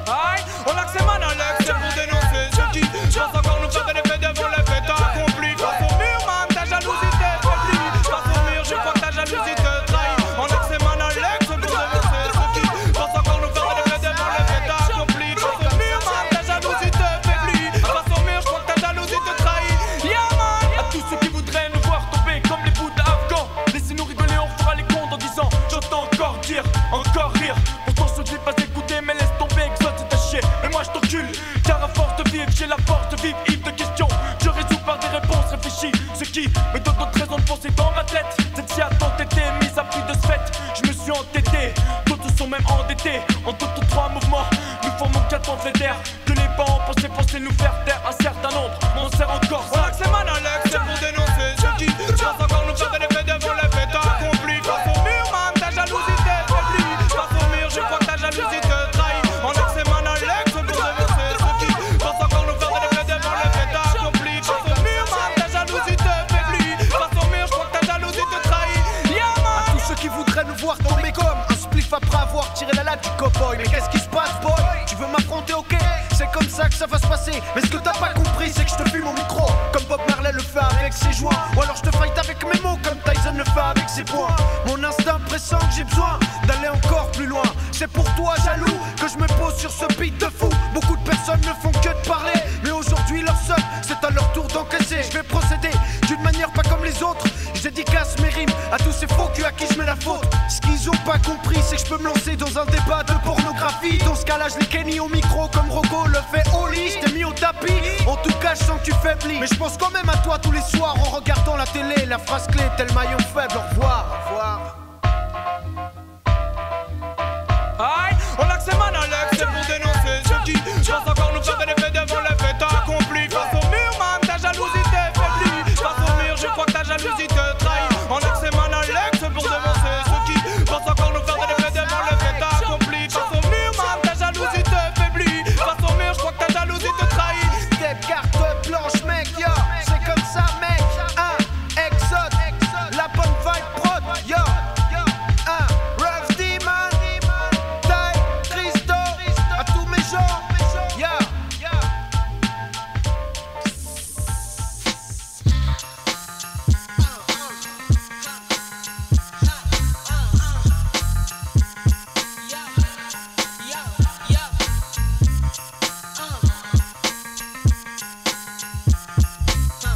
J: Aïe, on a que ces man à l'ex, c'est pour dénoncer ceux qui pensent encore nous faire des faits devant les faits accomplis. Face au mur, man, ta jalousie t'affaiblit. Face au mur, je crois que ta jalousie te trahit. On a que ces man à l'ex, c'est pour dénoncer ceux qui pensent encore nous faire des faits devant les faits accomplis. Face au mur, man, ta jalousie t'affaiblit. Face au mur, je crois que ta jalousie te trahit. Yeah, man. À tous ceux qui voudraient nous voir tomber comme les bouts d'Afghans, laissez-nous rigoler, on fera les comptes en disant j'entends encore dire, encore rire. Pourtant je dis pas écouter, mais laisse tomber, exode c'est à chier. Mais moi je t'encule, car à force de vivre, j'ai la force de vivre, hip de questions. Je résous par des réponses réfléchies, ce qui me donne d'autres raisons de penser dans ma tête. Celle-ci a tant été mise à plus de ce fait, je me suis entêté, d'autres sont même endettés. En tout 3 mouvements, nous formons 4 fédères. Que les bancs pensaient nous faire taire un certain nombre, on sert encore ça. On a que c'est man Alex, c'est pour dénoncer ceux qui pensent encore nous faire des faits devant les faits accomplis. Face au mur, man, ta jalousie t'affaiblit. Face au mur, je crois que ta jalousie te trahit. On a que c'est man Alex, c'est pour dénoncer ceux qui pensent encore nous faire des faits devant les faits accomplis. Face au mur, man, ta jalousie t'affaiblit. Face au mur, je crois que ta jalousie te trahit. Yeah, man.
L: À tous ceux qui voudraient nous voir tomber comme un spliff après avoir tiré la latte du cowboy. Mais qu'est-ce qui se passe, boy? Tu veux m'affronter, ok? C'est comme ça que ça va se passer. Mais ce que t'as pas compris, c'est que je te fume mon micro comme Bob Marley le fait avec ses joints. Ou alors je te fight avec mes mots comme Tyson le fait avec ses poings. Mon instinct pressant que j'ai besoin d'aller encore plus loin. C'est pour toi, jaloux, que je me pose sur ce beat de fou. Beaucoup de personnes ne font que de parler, mais aujourd'hui leur seul, c'est à leur tour d'encaisser. Je vais procéder d'une manière pas comme les autres. Je dédicace mes rimes à tous ces faux culs à qui je mets la faute. Ce qu'ils ont pas compris, c'est que je peux me lancer dans un débat de pornographie. Dans ce cas-là, je les kenny au micro comme Rocco le fait au lit. Je t'ai mis au tapis, en tout cas je sens que tu faiblis. Mais je pense quand même à toi tous les soirs en regardant la télé. La phrase clé, tel maillon faible, au revoir, au revoir.
J: Aïe, on a que c'est man Alex, c'est pour dénoncer ceux qui pensent encore nous faire des faits devant les faits accomplis. Face au mur, man, ta jalousie t'affaiblit. Face au mur, je crois que ta jalousie te trahit. On a que c'est man Alex, c'est pour dénoncer ceux qui pensent encore nous faire des faits devant les faits accomplis. Face au mur, man, ta jalousie t'affaiblit. Face au mur, je crois que ta jalousie te trahit.
L: Step carte blanche, mec, yo, c'est comme ça, mec. Exode, la bonne vibe prod, yo. Rough Demon, Ty, Christo, à tous mes gens, yo.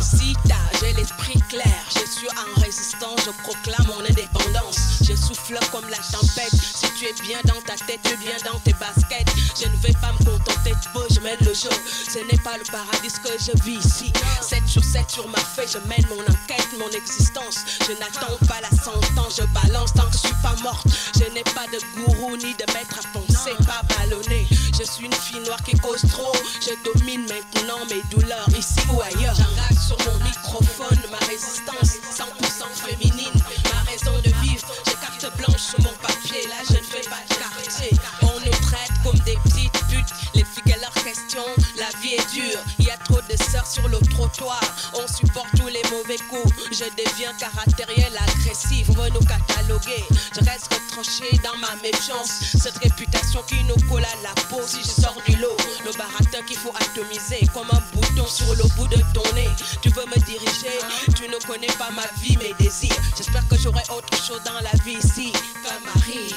P: Zita, j'ai l'esprit clair, je suis en résistance, je proclame mon indépendance. Je souffle comme la tempête, si tu es bien dans ta tête, tu es bien dans tes baskets. Je ne vais pas me contenter de peu, je mène le jeu. Ce n'est pas le paradis que je vis ici. 7 sur 7 sur ma feuille, je mène mon enquête, mon existence. Je n'attends pas la sentence, je balance tant que je suis pas morte. Je n'ai pas de gourou ni de maître à penser, pas ballonné. Je suis une fille noire qui cause trop. Je domine maintenant mes douleurs ici ou ailleurs. J'engage sur mon microphone ma résistance 100% féminine, ma raison de vivre. J'ai carte blanche sur mon papier, là je ne fais pas de quartier. On nous traite comme des petites putes, les filles à leur question. La vie est dure, il y a trop de sœurs sur le trottoir. On supporte tous les mauvais coups. Je deviens caractériel, agressif. On veut nous cataloguer. Je reste retranché dans ma méfiance. Cette réputation qui nous colle à la peau. Si je sors du lot, le baratin qu'il faut atomiser comme un bouton sur le bout de ton nez. Tu veux me diriger, tu ne connais pas ma vie, mes désirs. J'espère que j'aurai autre chose dans la vie ici qu'un mari.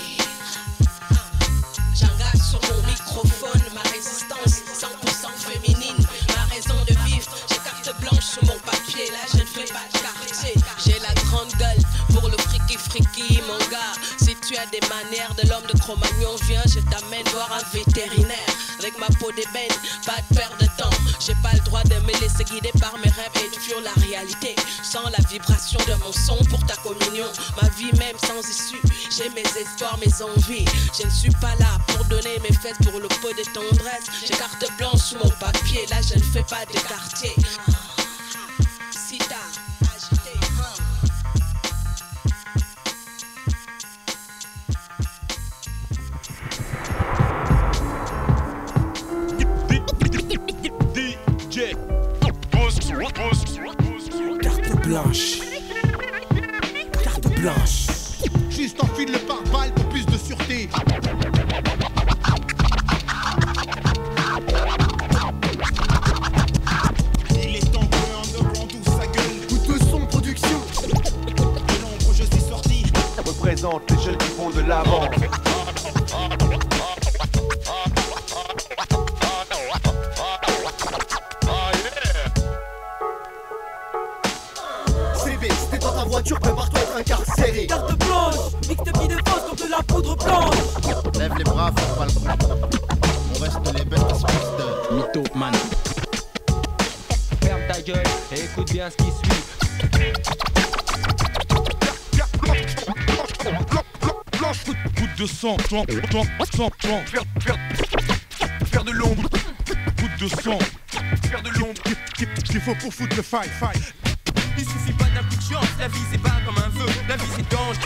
P: J'engage sur mon microphone ma résistance 100% féminine, ma raison de vivre. J'ai carte blanche sur mon papier, là je ne fais pas de quartier. J'ai la grande gueule pour le friki mon gars. Si tu as des manières de l'homme de Cro-Magnon, viens, je t'amène voir un vétérinaire. Avec ma peau d'ébène, pas de perte de temps. J'ai pas le droit de me laisser guider par mes rêves et de fuir la réalité. Sans la vibration de mon son pour ta communion. Ma vie même sans issue, j'ai mes espoirs, mes envies. Je ne suis pas là pour donner mes fesses pour le peu de tendresse. J'ai carte blanche sur mon papier, là je ne fais pas de quartier. Si t'as agité,
U: DJ carte blanche. Carte blanche.
N: Juste enfile le pare-balles pour plus de sûreté. Il est temps que underground ouvre sa gueule.
U: Coup de son production.
N: De l'ombre je suis sorti.
U: Représente les jeunes qui font de l'avant.
T: Voiture, prépare-toi à être incarcéré.
A: Carte blanche, nique tes petits défenses comme de la poudre blanche.
N: Lève les bras, faut pas le coup. On reste les bêtes espèces de
W: mytho man. Ferme ta gueule et écoute bien ce qui suit.
U: Coup de sang, faire de l'ombre. Coup de sang, faire de l'ombre. Qu'il faut pour foutre le fight.
M: Il suffit pas d'un coup de chance, la vie c'est pas comme un feu. La vie c'est danger.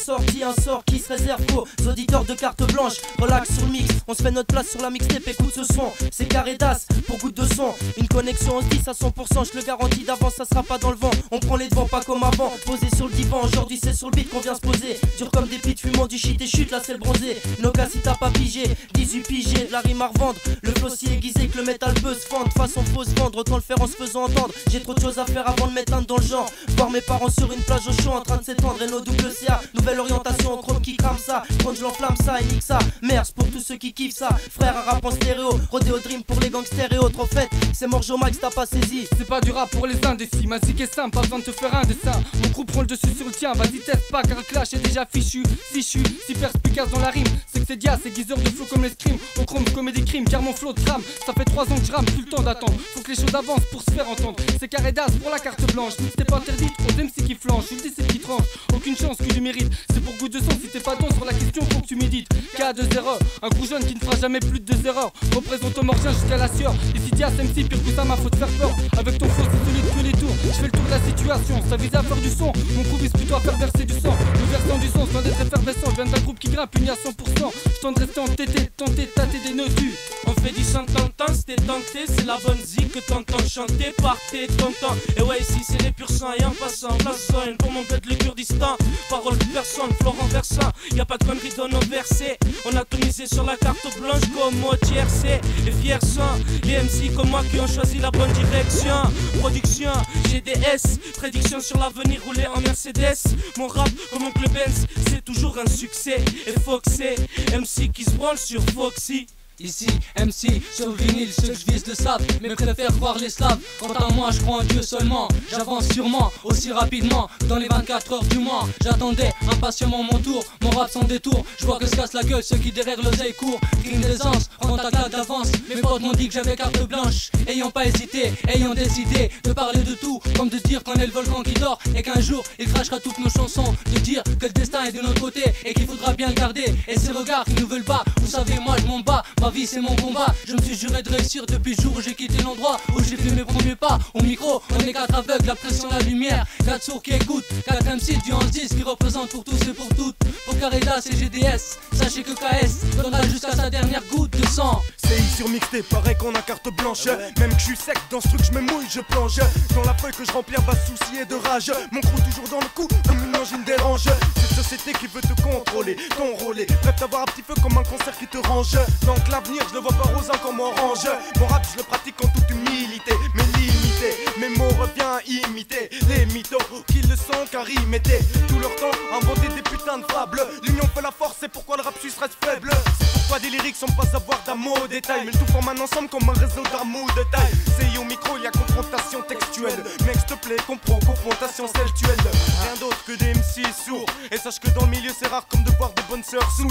A: Sorti un sort qui se réserve aux auditeurs de carte blanche. Relax sur le mix, on se fait notre place sur la mixtape, écoute ce son. C'est carré d'as pour goutte de son. Une connexion on se dit à 100%, je le garantis d'avance, ça sera pas dans le vent. On prend les devants pas comme avant, posé sur le divan. Aujourd'hui c'est sur le beat qu'on vient se poser. Dur comme des pites fumant du shit et chute, là c'est le bronzé. Noga si t'as pas pigé, 18 pigé, de la rime à revendre. Le flow si aiguisé que le métal peut se fendre. Façon faut se vendre, autant le faire en se faisant entendre. J'ai trop de choses à faire avant de m'éteindre dans le genre. Voir mes parents sur une plage au chaud en train de s'étendre. Et nos double CA, nouvelle orientation en chrome qui crame ça. Quand je l'enflamme ça et nique ça. Merci pour tous ceux qui kiffent ça. Frère à rap en stéréo, rodéo dream pour les gangsters et autres. Au fait, c'est Morjo Max, t'as pas saisi.
J: C'est pas du rap pour les indécis, ma zik est simple, pas besoin de te faire un dessin. Mon groupe prend le dessus sur le tien, vas-y teste pas car le clash est déjà fichu. Si je suis si perspicace dans la rime, c'est que c'est dia, c'est geezer de flow comme les scrims. Au
B: Chrome, je commets des crimes car mon flow de drame. Ça fait 3 ans que je rame, plus le temps d'attendre. Faut que les choses avancent pour se faire entendre. C'est carré d'as pour la carte blanche. Si t'es pas interdite aux MC qui flanchent. Je suis le décès qui tranche, aucune chance que je mérite. C'est pour goût de sang, si t'es pas don sur la question, faut que tu médites. K 2 erreurs, un coup jeune qui ne fera jamais plus de 2 erreurs. Représente Morgien jusqu'à la sueur. Ici Dias MC, pire que ça, ma faute faire peur. Avec ton flow c'est solide que les tours. Je fais le tour de la situation, ça vise à faire du son. Mon crew vise plutôt à faire verser du sang. Le versant du son, loin d'être effervescent. Je viens d'un groupe qui grimpe uni à 100%. Je tente de rester entêté, tenter, tâter des nœuds tu.
K: On fait du chant tentant, c'était tenté. C'est la bonne zik que t'entends chanter. Partez, tonton. Et ouais, ici c'est les purs sang. Et en passant, Blasson pour mon bête le Kurdistan. Parole de personne, Florent Versant. Y'a pas de conneries dans nos versets. On a tout misé sur la carte blanche comme au TRC. Et fiers sont les MC comme moi qui ont choisi la bonne direction. Production, GDS. Prédiction sur l'avenir, rouler en Mercedes. Mon rap comme Oncle Benz, c'est toujours un succès. Et Foxy, MC qui se branle sur Foxy.
I: Ici, MC, sur le vinyle, ceux que je vise le savent, mais préfèrent croire les slaves. Quant à moi, je crois en Dieu seulement. J'avance sûrement, aussi rapidement, dans les 24 heures du mois. J'attendais impatiemment mon tour, mon rap sans détour. Je vois que se casse la gueule, ceux qui derrière l'oseille courent. Crime d'aisance, rend ta claque d'avance. Mes potes m'ont dit que j'avais carte blanche. Ayant pas hésité, ayant décidé de parler de tout, comme de dire qu'on est le volcan qui dort et qu'un jour il crachera toutes nos chansons. De dire que le destin est de notre côté et qu'il faudra bien le garder. Et ces regards qui nous veulent pas, vous savez, moi je m'en bats. Ma vie c'est mon combat, je me suis juré de réussir depuis le jour où j'ai quitté l'endroit où j'ai fait mes premiers pas. Au micro, on est 4 aveugles, la pression, la lumière, 4 sourds qui écoutent, 4 MC du 11-10 qui représentent pour tous et pour toutes. Pour Caridas et GDS, sachez que KS donnera jusqu'à sa dernière goutte de sang.
C: C'est sur mixté, pareil qu'on a carte blanche. Même que je suis sec, dans ce truc je me mouille, je plonge. Dans la feuille que je remplis bas de soucis et de rage. Mon crew toujours dans le coup, comme une angine dérange. Cette société qui veut te contrôler, t'enrôler. Bref, t'avoir un petit feu comme un concert qui te range. Donc l'avenir, je le vois pas rose comme orange. Mon rap, je le pratique en toute humilité, mais limité. Mes mots reviennent à imiter les mythos qui le sont car ils mettaient tout leur temps à inventer des putains de fables. L'union fait la force, c'est pourquoi le rap suisse reste faible. C'est pourquoi des lyrics sont pas savoir d'un mot au détail, mais le tout forme un ensemble comme un réseau d'armes de taille. C'est au micro, y a confrontation textuelle. Mec, s'il te plaît, comprends, confrontation celtuelle. Rien d'autre que des MC sourds. Et sache que dans le milieu, c'est rare comme de voir des bonnes sœurs saoules.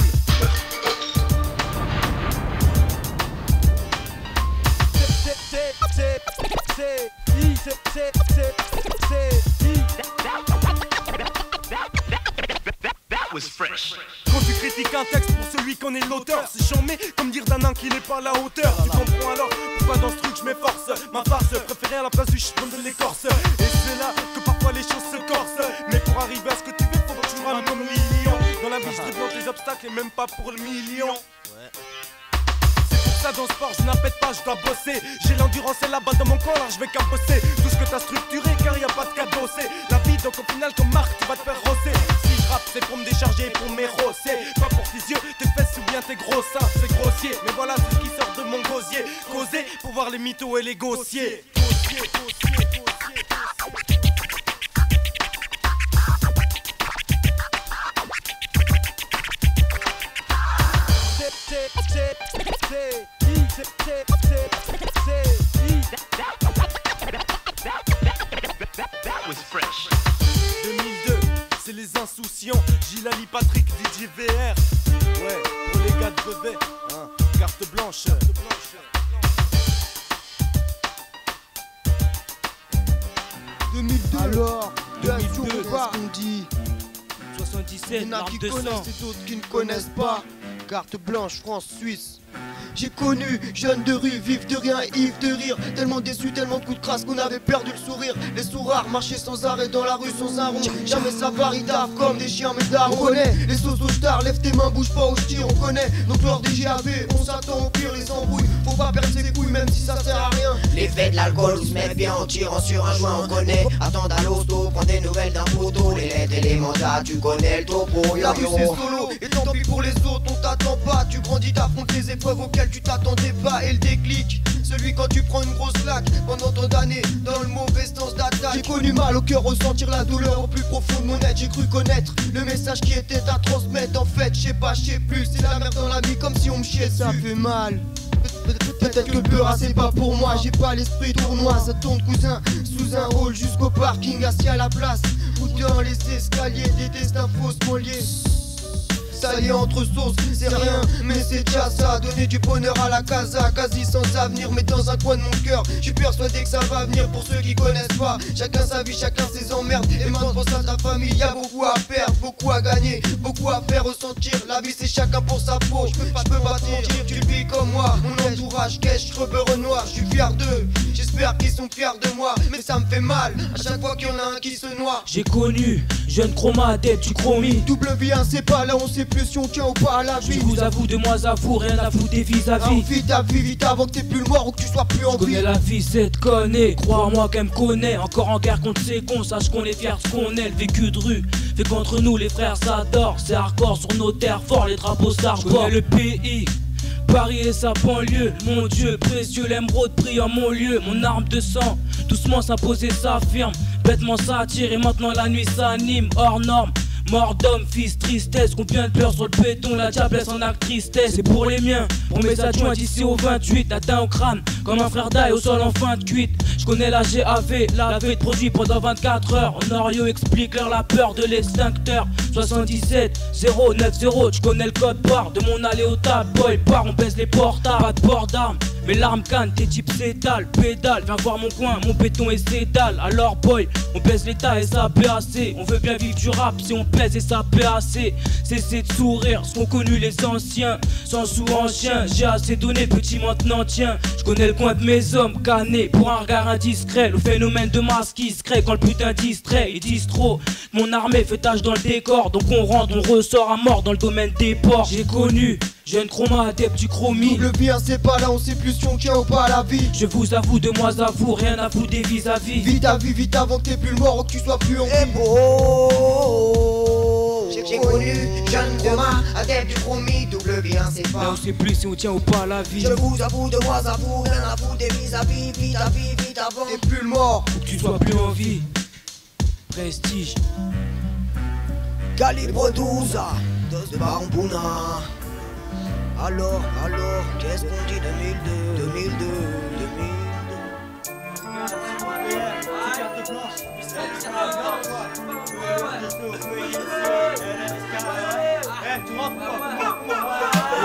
O: That was fresh.
C: Quand tu critiques un texte pour celui qu'on est l'auteur, c'est chambé comme dire d'un nain qu'il n'est pas à la hauteur. Tu comprends alors pourquoi dans ce truc je m'efforce. Ma farce préférée à la place du chiffon de l'écorce. Et c'est là que parfois les choses se corsent. Mais pour arriver à ce que tu veux, faut que tu rames comme million. Dans la vie je développe les obstacles et même pas pour le million. Dans ce sport je n'appelle pas, je dois bosser. J'ai l'endurance et la balle dans mon corps, alors je vais cabosser tout ce que t'as structuré car y a pas de cadeau. C'est la vie donc au final comme Marc tu vas te faire rosser. Si je rappe c'est pour me décharger et pour m'érosser. Pas pour tes yeux, tes fesses ou bien tes gros seins. C'est grossier, mais voilà tout ce qui sort de mon gosier. Causer pour voir les mythos et les gossiers.
O: That was fresh.
C: 2002, c'est les insouciants. Gilali, Patrick, DJ VR. Ouais, pour les gars de Vevey, hein, carte blanche.
H: 2002, alors,
C: 2002,
H: qu'est-ce qu'on dit?
K: 77,
H: il y en a qui
K: l'arme de
H: connaissent
K: sang.
H: et d'autres qui ne connaissent pas. Carte blanche, France, Suisse. J'ai connu, jeune de rue, vif de rien, ivre de rire. Tellement déçu, tellement de coups de crasse qu'on avait perdu le sourire. Les sourds marchaient sans arrêt dans la rue sans un rond. Jamais ça varie d'art comme des chiens mais d'art. On connaît les sauces au star, lève tes mains, bouge pas où je tire. On connaît donc lors des GAV, on s'attend au pire, les embrouilles. Faut pas perdre ses couilles même si ça sert à rien.
R: L'effet de l'alcool où se met bien en tirant sur un joint, on connaît. Attendre à l'hosto, prendre des nouvelles d'un poteau. Les lettres et les mandats, tu connais le topo.
H: La rue c'est solo, et tant pis pour les autres, on t'attend pas. Tu grandis, t'affrontes les épreuves auxquelles tu t'attendais pas. Et le déclic, celui quand tu prends une grosse claque pendant tant d'années dans le mauvais sens d'attaque. J'ai connu mal au cœur, ressentir la douleur au plus profond de mon être. J'ai cru connaître le message qui était à transmettre. En fait, je sais pas, je sais plus, c'est la merde dans la vie comme si on me chiait. Ça fait mal. Peut-être que le beurre c'est pas pour moi, j'ai pas l'esprit tournoi. Ça tourne cousin, sous un hall jusqu'au parking, assis à la place ou dans les escaliers, des destins faussement liés.
Q: s'allier entre sauces, c'est rien, mais c'est déjà ça. Donner du bonheur à la casa, quasi sans avenir, mais dans un coin de mon cœur, je suis persuadé que ça va venir. Pour ceux qui connaissent pas, chacun sa vie, chacun ses emmerdes. Et maintenant pense à ta famille, y'a beaucoup à perdre, beaucoup à gagner, beaucoup à faire ressentir. La vie c'est chacun pour sa peau, je peux pas mentir, tu le vis comme moi. Mon entourage cache, creveur noir, je suis fier d'eux. J'espère qu'ils sont fiers de moi, mais ça me fait mal à chaque fois qu'il y en a un qui se noie.
A: J'ai connu, jeune chroma, adepte du chromie.
Q: W1 c'est pas là, on sait plus si on tient ou pas à la vie.
A: Je vous avoue de moi à vous, rien à foutre des vis-à-vis.
Q: Vite ta vie, vite avant que t'aies plus le mort ou que tu sois plus en vie.
A: Je connais la vie, cette connaît, crois-moi qu'elle me connaît. Encore en guerre contre ces cons, sache qu'on est fiers de ce qu'on est. Le vécu de rue, fait qu'entre nous les frères s'adorent. C'est hardcore sur nos terres forts, les drapeaux s'arborent. Je connais le pays, Paris et sa banlieue, mon Dieu précieux, l'émeraude brille en mon lieu. Mon arme de sang, doucement s'imposer s'affirme. Bêtement ça attire et maintenant la nuit s'anime. Hors norme, mort d'homme, fils, tristesse. Combien de pleurs sur le béton, la diablesse en acte tristesse. C'est pour les miens, pour mes adjoints d'ici au 28. Atteint au crâne, comme un frère d'ail au sol en fin de cuite. Je connais la GAV, la V de produit pendant 24 heures. Honorio explique leur la peur de l'extincteur. 77 090, tu connais le code barre. De mon allée au table, boy, part, on baisse les portables. Pas de port d'armes, mes larmes cannes, tes types s'étalent. Pédale, viens voir mon coin, mon béton et ses dalles. Alors boy, on baisse l'état et ça PAC. On veut bien vivre du rap si on pèse et ça PAC. Cessez de sourire, ce qu'ont connu les anciens. Sans sous en chien, j'ai assez donné, petit maintenant tiens. Je connais le coin de mes hommes, canés pour un regard indiscret. Le phénomène de masse qui se crée quand le putain distrait. Ils disent trop, mon armée fait tâche dans le décor. Donc on rentre, on ressort à mort dans le domaine des ports. J'ai connu, jeune chroma, adepte du chromie.
Q: Le bien c'est pas là, on sait plus si on tient ou pas à la vie.
A: Je vous avoue de moi à vous, rien à foutre des vis-à-vis.
Q: Vite ta vie, vite avant que t'aies plus le mort ou que tu sois plus en vie. J'ai connu, jeune chroma, adepte du chromie. W1 c'est pas
A: là on sait plus si on tient ou pas à la vie.
Q: Je vous avoue de moi à vous, rien à foutre des vis-à-vis. Vite ta vie, vite avant que t'aies plus le mort
A: ou que tu sois plus en vie. Prestige
Q: Calibre 12, dose de Baron Bouna. Alors, qu'est-ce qu'on dit 2002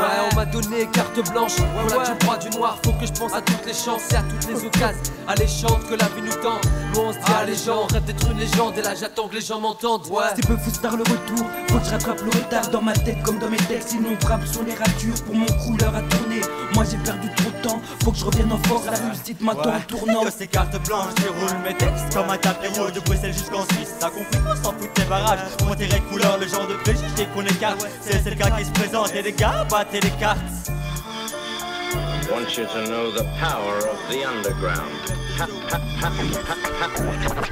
G: Ouais, on m'a donné carte blanche, voilà du droit du noir. Faut que je pense à toutes les chances et à toutes les occasions alléchantes que la vie nous tend. Nous on se dit allez gens, rêve d'être une légende. Et là j'attends que les gens m'entendent. Ouais,
S: c'est peu fou tard le retour. Faut que je rattrape le retard dans ma tête comme dans mes textes. Sinon frappe sur les ratures pour mon couleur à tourner. Moi j'ai perdu trop de temps, faut que je revienne en force. La réussite m'attend en tournant.
V: Que ces cartes blanches, je déroule mes textes comme un tapis rouge de Bruxelles jusqu'en Suisse. T'as compris qu'on s'en fout de tes barrages. Mon terrain couleur, le genre de préjugé qu'on écarte. C'est le cas qui se présente et les gars, battez les cartes.
X: I want you to know the power of the underground.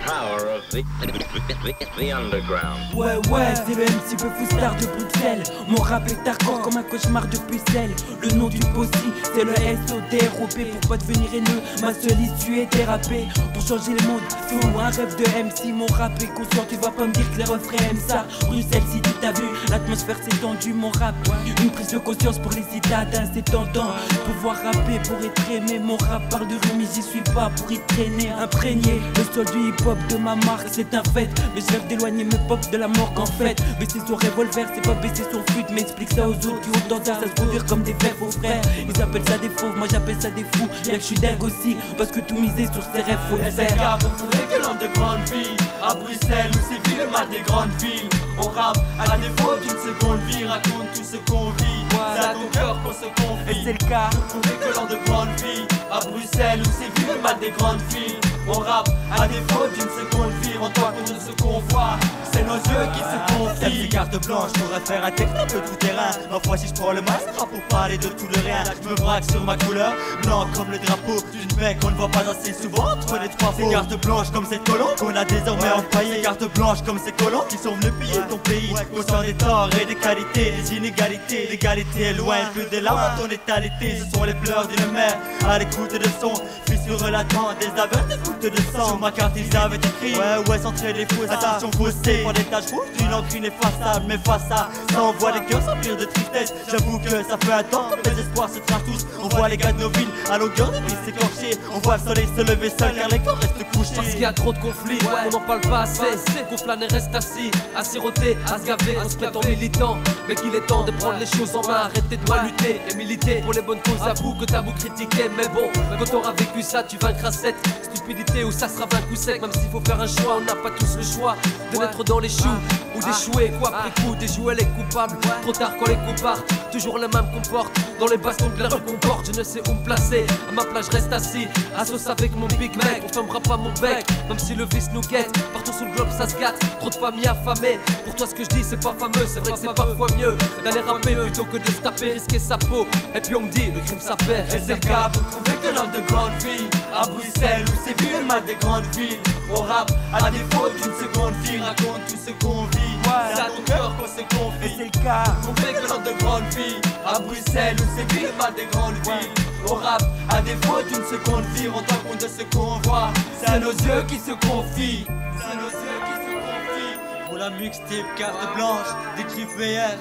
X: Power of the underground.
S: Ouais, c'est le MC peu fou-star de Bruxelles. Mon rap est hardcore comme un cauchemar de pucelle. Le nom du possi, c'est le SODROP. Pour pas devenir haineux, ma seule issue est thérapée. Pour changer le monde, faut un rêve de MC. Mon rap est conscient, tu vas pas me dire que les refrains aiment ça. Bruxelles City, t'as vu, l'atmosphère s'est tendue. Mon rap, une prise de conscience pour les citadins, c'est tentant. Pouvoir rapper pour être aimé. Mon rap parle de rue, mais j'y suis pas pour y traîner. Imprégné, le sol du hip-hop de ma marque, c'est un fait. Mais je rêve d'éloigner mes pop de la mort qu'en fait. Baisser son revolver, c'est pas baisser son flûte. Mais explique ça aux autres qui ont tendance à se produire comme des vrais faux frères. Ils appellent ça des fauves, moi j'appelle ça des fous. Bien que je suis dingue aussi, parce que tout miser sur ses rêves faut le faire.
V: SLK, vous trouvez que l'homme de grande ville à Bruxelles ou c'est ville, le mal des grandes villes. On rappe à défaut d'une seconde vie, raconte tout ce qu'on vit. C'est à ton cœur qu'on se confie.
S: SLK,
V: vous trouvez que l'homme de grande ville à Bruxelles ou c'est ville, le mal des grandes villes. On rappe à défaut d'une seconde vie, rends-toi compte de ce qu'on voit. C'est nos yeux qui se confient. Ces cartes blanches, je pourrais faire un texte un peu tout terrain. Ma foi, si je prends le masque, pour parler de tout le rien. Je me braque sur ma couleur, blanc comme le drapeau d'une mec qu'on ne voit pas assez souvent entre les trois. Ces cartes blanches comme ces colons qu'on a désormais empaillés. Ces cartes blanches comme ces colons qui sont venus piller ton pays. Conscient des torts et des qualités, des inégalités. L'égalité est loin, plus des larmes dans ton étalité. Ce sont les pleurs d'une mère à l'écran gouttes de son. Fissure latente, des aveugles, des gouttes de sang. Sur ma carte ils avaient écrit ouais centrer les fausses. Attention faussée, pour des taches rouges d'une encre ineffaçable. Mais face à ça on voit les cœurs s'emplir de tristesse. J'avoue que ça fait un temps que mes espoirs se tracent tous. On voit les gars de nos villes à longueur de vie s'écorcher. On voit le soleil se lever seul car les corps restent couchés.
G: Parce qu'il y a trop de conflits, on n'en parle pas assez. Qu'on flâne et reste assis, à siroter, à se gaver, on se prétend militant. Mais qu'il est temps de prendre les choses en main, arrêter de mal lutter et militer pour les bonnes causes. Avoue que t'as beau critiquer, mais bon, quand t'auras vécu ça, tu vaincras cette stupidité ou ça sera vaincu sec. Même s'il faut faire un choix, on n'a pas tous le choix de naître dans les choux ou d'échouer. Quoi après coup, déjouer les coupables. Trop tard quand les coups partent, toujours les mêmes qu'on porte. Dans les bastons de l'air qu'on porte, je ne sais où me placer. À ma place, je reste assis, à sauce avec mon Big Mac. On fermera pas mon bec, même si le vice nous guette. Partout sous le globe, ça se gâte. Trop de familles affamées. Pour toi, ce que je dis, c'est pas fameux. C'est vrai que c'est parfois mieux d'aller rapper plutôt que de se taper, risquer sa peau. Et puis on me dit, le crime ça perd.
V: Et c'est le cas pour trouver que l'homme de grande ville. À Bruxelles ou Séville, le mal des grandes villes. Au rap, à défaut d'une seconde vie, raconte tout ce qu'on vit. C'est à ton cœur qu'on se confie. Et c'est le cas pour trouver que l'homme de grande ville. À Bruxelles ou Séville, le mal des grandes villes. Au rap, à défaut d'une seconde vie, on tient compte de ce qu'on voit. C'est à nos yeux qui se confient. C'est à nos yeux qui se confient. Pour la mixtape carte blanche, d'écrit VR,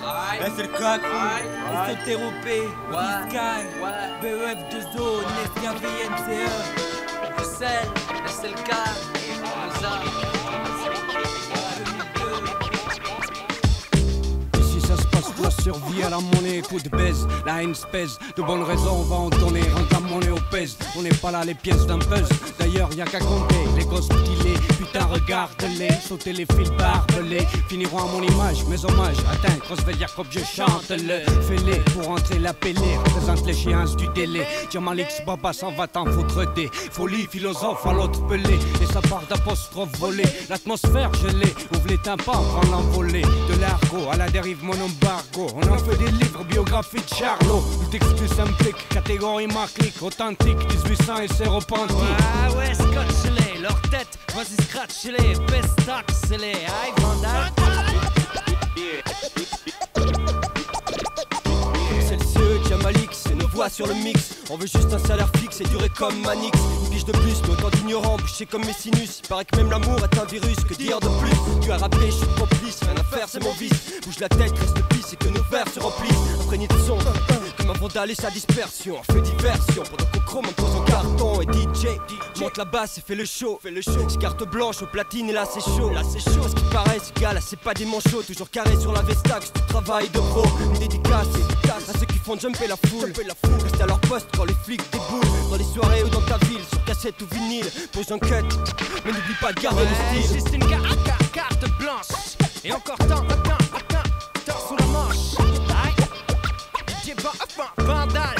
V: et c'est le crack rouge.
S: Esotéropé, Sky, BEF de zone, Nestia VMCE,
G: Bruxelles, SLK, Mozart.
D: La survie à la monnaie, coup de baise, la haine se pèse. De bonnes raisons, on va en donner, rendre la monnaie au pèse. On n'est pas là les pièces d'un buzz, d'ailleurs y'a qu'à compter. Les gosses mutilés, putain regarde-les. Sauter les fils barbelés, finiront à mon image. Mes hommages, atteint, grosse veille Jacob, je chante le. Fais-les pour entrer l'appeler, représente l'échéance du délai. Diamalix, Baba s'en va t'en foutre des folies, philosophe à l'autre pelé. Et sa part d'apostrophe volée, l'atmosphère gelée. Ouvre les tympans, prends l'envolée. De l'argot à la dérive, mon embargo. On en fait des livres, biographies de Charlot. Le texte s'implique, catégorie ma clique. Authentique, 1800 et c'est repenti.
E: Ouais, scotch-les, leur tête, vas-y scratch-les. Pestax-les, aïe, vandal.
F: C'est le cieux, Diamalix, c'est nos voix sur le mix. On veut juste un salaire fixe et durer comme Manix. Une pige de plus, mais autant d'ignorants, bouchés comme mes sinus. Il paraît que même l'amour est un virus, que dire de plus. Tu as rappé, je suis complice, rien à faire, c'est mon vice. Bouge la tête, reste pisse et que nos verres se remplissent. Imprégné de son, comme un vandal et sa dispersion. Fait diversion, pendant qu'on chrome en posant carton. Et DJ, monte la basse et fait le show. C'est carte blanche au platine et là c'est chaud. Ce qui paraît, c'est gars, là c'est pas des manchots. Toujours carré sur la vestax, du travail de pro. Une dédicace à ceux qui font jumper la foule. Reste à leur poste quand les flics déboulent. Dans les soirées ou dans ta ville, sur cassette ou vinyle. Pose un cut, mais n'oublie pas de garder le style.
E: Juste une carte blanche. Et encore tant sous la manche. DJ vandal.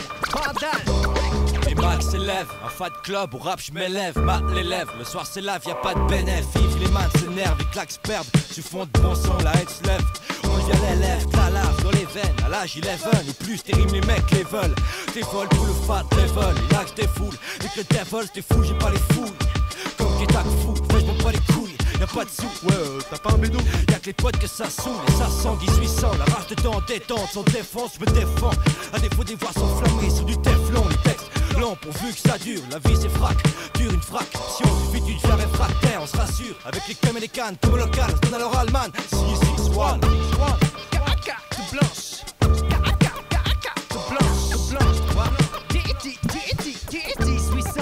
F: Les mags s'élèvent, un fat club au rap j'm'élève, mat les lèvres, le soir c'est lave, y'a pas de bénéf, Yves les mains s'énervent, les claques se perdent, tu fonds de bon son, la haine se lève, on vient les lèvres, la lave dans les veines, à l'âge 11, ou plus tes rimes les mecs les veulent, t'es vol pour le fat level, les lags t'es full, et que le devil t'es fou, j'ai pas les fouilles, comme qui tac fou, fais j'm'en pas les couilles. Y'a pas de sous, ouais, t'as pas un bédou. Y'a que les potes que ça saoule, et ça sent 1800. La rage dedans détente, sans défense, je me défends. À défaut des voix s'enflammer sur du téflon, les textes lents pourvu que ça dure. La vie c'est frac, dure une fraction. Suffit d'une faire réfractaire, on se rassure. Avec les cums et les cannes, comme local, on se donne à l'oral man. 661
E: Carte blanche. Carte blanche. 1800.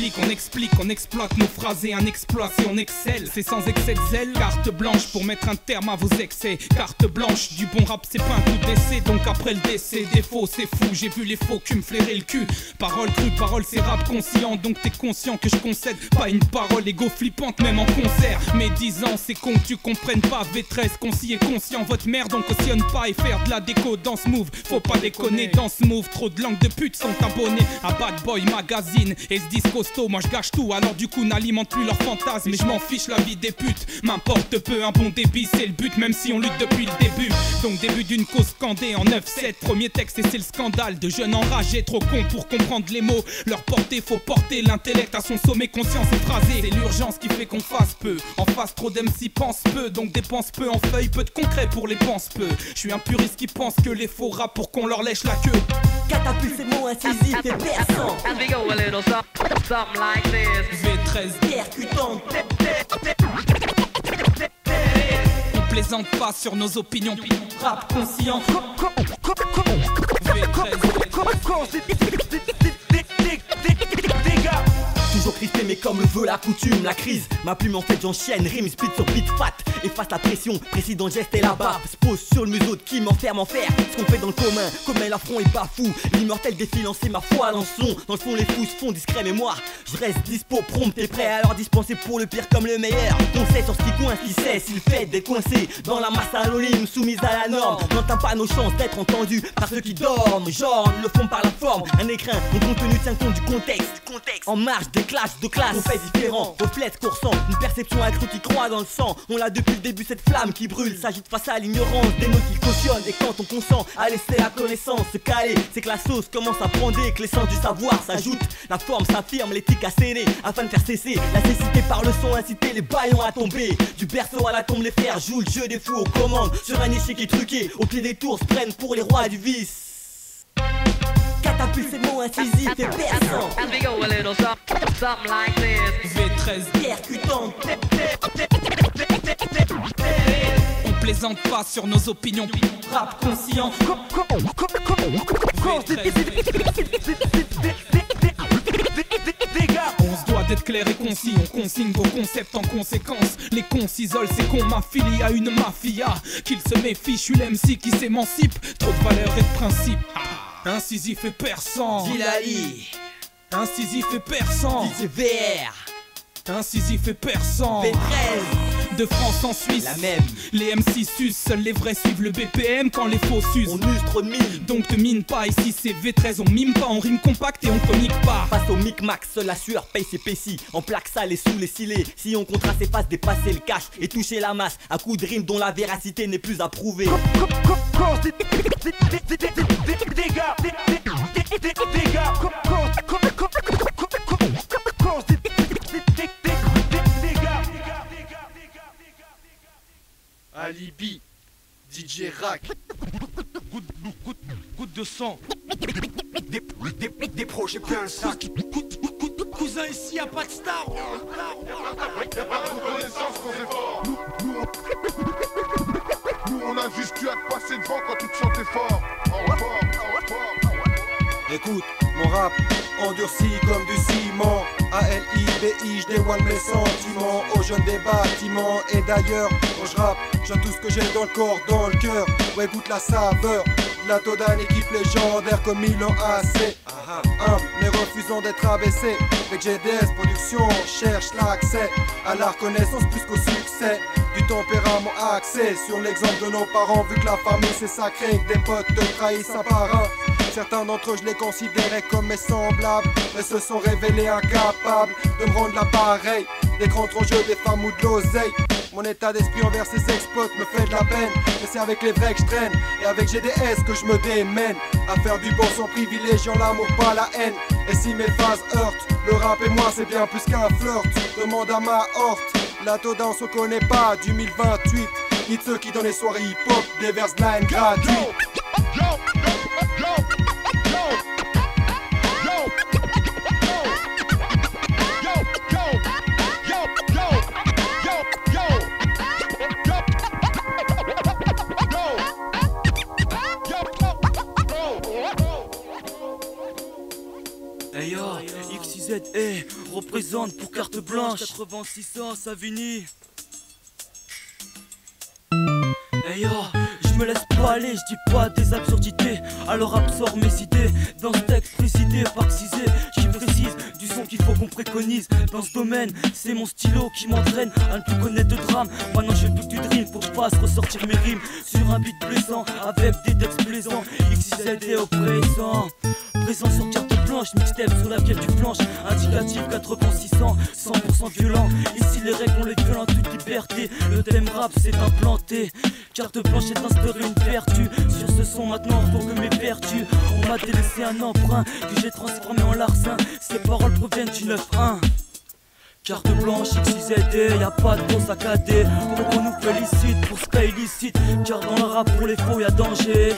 L: explique, on exploite nos phrases et un exploit si on excelle. C'est sans excès de zèle, carte blanche pour mettre un terme à vos excès. Carte blanche, du bon rap c'est pas un coup d'essai. Donc après le décès, défaut c'est fou. J'ai vu les faux me flairer le cul. Parole crue, parole c'est rap conscient. Donc t'es conscient que je concède pas une parole égo flippante même en concert. Mais 10 ans c'est con que tu comprennes pas. V13 concis et conscient, votre merde on cautionne pas. Et faire de la déco dans ce move, faut pas déconner dans ce move. Trop de langues de pute sont abonnés à Bad Boy Magazine et ce disque costaud. Moi je gâche tout alors du coup n'alimente plus leurs fantasmes. Mais je m'en fiche la vie des putes, m'importe peu un bon débit c'est le but. Même si on lutte depuis le début. Donc début d'une cause scandée en 9-7. Premier texte et c'est le scandale de jeunes enragés. Trop cons pour comprendre les mots. Leur portée, faut porter l'intellect à son sommet. Conscience et phrasé. C'est l'urgence qui fait qu'on fasse peu. En face trop d'MC pensent peu. Donc dépense peu en feuilles. Peu de concret pour les pense peu. Je suis un puriste qui pense que les faux rap pour qu'on leur lèche la queue.
S: Catapulte c'est mon incisif et perçant.
V: As we go a little something like this.
L: V13
S: percutant.
L: On plaisante pas sur nos opinions.
S: Rap conscient. Toujours crispé mais comme le veut la coutume, la crise. Ma plume en fait j'enchaîne, rime split sur beat fat. Efface la pression, précis dans le geste et la barbe. Se pose sur le museau de qui m'enferme en fer. Ce qu'on fait dans le commun, commet l'affront et pas fou. L'immortel défi lancé ma foi dans le son. Dans le fond les fous se font discret mais moi je reste dispo, prompt et prêt à leur dispenser pour le pire comme le meilleur. Conseil sur ce qui coince, qui sait s'il fait d'être coincé dans la masse anonyme soumise à la norme. N'entend pas nos chances d'être entendus par ceux qui dorment. Genre le font par la forme, un écrin. Mon contenu tient compte du contexte. En marge des classes de classe, on fait différent. Reflète qu'on ressent une perception accrue qui croit dans le sang. On l'a depuis le début cette flamme qui brûle. S'agite face à l'ignorance, des mots qui cautionnent. Et quand on consent à laisser la connaissance se caler, c'est que la sauce commence à prendre et que l'essence du savoir s'ajoute. La forme s'affirme, l'éthique assénée afin de faire cesser la cécité par le son, inciter les baillons à tomber. Du berceau à la tombe, les frères jouent le jeu des fous aux commandes. Sur un échiquier qui est truqué, au pied des tours se prennent pour les rois du vice. Catapulte c'est mon incisif et perçant.
V: As we go a little something like this.
L: V13
S: percutant.
L: On plaisante pas sur nos opinions.
S: Rap conscient.
L: On se doit d'être clair et concis. On consigne vos concepts en conséquence. Les cons s'isolent, c'est qu'on m'affilie à une mafia. Qu'ils se méfient, je suis l'MC qui s'émancipe. Trop de valeurs et de principes. Incisif et perçant.
S: Dilali.
L: Incisif et perçant.
S: VR.
L: Incisif et perçant.
S: V13.
L: De France en Suisse,
S: la même.
L: Les MC sucent, seuls les vrais suivent le BPM quand les faux s'usent.
S: On use trop de mine.
L: Donc te mine pas, ici c'est V13, on mime pas, on rime compact et on comique pas.
S: Face au micmac, seule la sueur paye ses pécis. En plaque sale et sous les scellés. Si on contraste et passe dépasser le cash et toucher la masse à coups de rime dont la véracité n'est plus approuvée.
N: Alibi, DJ Rack, goutte de sang,
S: des projets plein sac.
N: Cousin ici y'a pas de star.
P: Y'a pas de reconnaissance qu'on est fort. Nous on a juste eu à te passer devant quand tu te sentais fort.
T: Écoute, mon rap endurci comme du ciment. A-L-I-B-I, je dévoile mes sentiments aux jeunes des bâtiments. Et d'ailleurs, quand je rappe, j'aime tout ce que j'ai dans le corps, dans le cœur. Ouais, goûte la saveur de la Todan, équipe légendaire comme Milan AC. Mais refusant d'être abaissé. Avec GDS Production, cherche l'accès à la reconnaissance plus qu'au succès. Du tempérament axé sur l'exemple de nos parents. Vu que la famille c'est sacré, que des potes te trahissent un par un. Certains d'entre eux je les considérais comme mes semblables, mais se sont révélés incapables de me rendre l'appareil, d'être entre jeu des femmes ou de l'oseille. Mon état d'esprit envers ces ex-potes me fait de la peine, mais c'est avec les vrais que je traîne, et avec GDS que je me démène. À faire du bon sans privilégiant l'amour, pas la haine. Et si mes phases heurtent, le rap et moi c'est bien plus qu'un flirt. Demande à ma horte, la Todan on se connaît pas, du 1028. Ni de ceux qui dans les soirées hip-hop déversent de la haine gratuite.
Y: Hey yo, X
S: XYZ représente pour carte blanche 8600 Savigny. Hey yo, je me laisse pas aller, je dis pas des absurdités. Alors absorbe mes idées dans ce texte précisé par Cisé, qui précise du son qu'il faut qu'on préconise. Dans ce domaine, c'est mon stylo qui m'entraîne à ne plus connaître de drame. Maintenant je fais plus que du dream, faut que je fasse ressortir mes rimes sur un beat plaisant, avec des textes plaisants. XYZ au présent, présent sur carte blanche, mixtape sur laquelle tu planches. Indicatif 8600, 100% violent. Ici les règles ont les violents, toute liberté. Le thème rap c'est implanté. Carte blanche est instaurée une vertu. Sur ce son maintenant pour que mes vertus. On m'a délaissé un emprunt que j'ai transformé en larcin. Ces paroles proviennent du 9-1. Carte blanche, XYZ, y'a pas de gros saccadé. Pour qu'on nous félicite, pour ce cas illicite. Car dans le rap pour les faux y'a danger.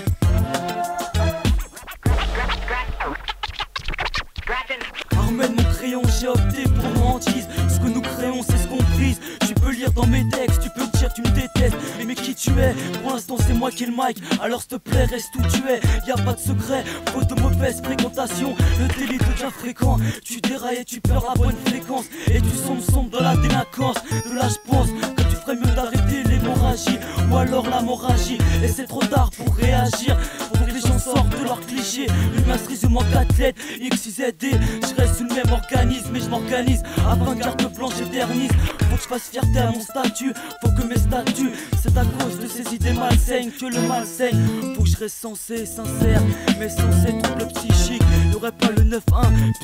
S: Armène mon crayon, j'ai opté pour mon hantise. Ce que nous créons, c'est ce qu'on brise. Tu peux lire dans mes textes, tu peux me dire tu me détestes. Mais qui tu es? Pour l'instant c'est moi qui ai le mic. Alors s'il te plaît reste où tu es. Y'a pas de secret, faute de mauvaise fréquentation. Le délit devient fréquent. Tu dérailles et tu perds la bonne fréquence. Et tu sombres dans la délinquance. De là je pense que tu ferais mieux d'arrêter l'hémorragie. Ou alors l'hémorragie. Et c'est trop tard pour réagir. Pour que les gens sortent de leurs clichés. L'humain se résume en 4 lettres. XYZ, je reste sous le même organisme. Mais je m'organise afin que carte blanche éternise. Faut que je fasse fierté à mon statut. Faut que mes statuts, c'est à cause de ces idées malsaines que le mal saigne. Faut que je reste sensé, sincère, mais sans ces troubles psychiques. Y'aurait pas le 9-1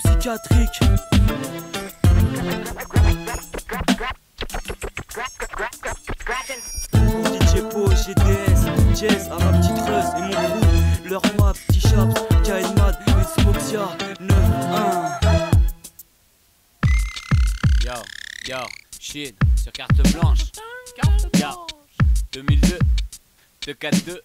S: psychiatrique. DJ Po, GDS, Jazz, Arabe Titreuse et mon crew. Leur map, petit chaps, Kainmad, Xboxia, 9-1.
J: Yo, shit, sur carte blanche. Yo, 2002, 242.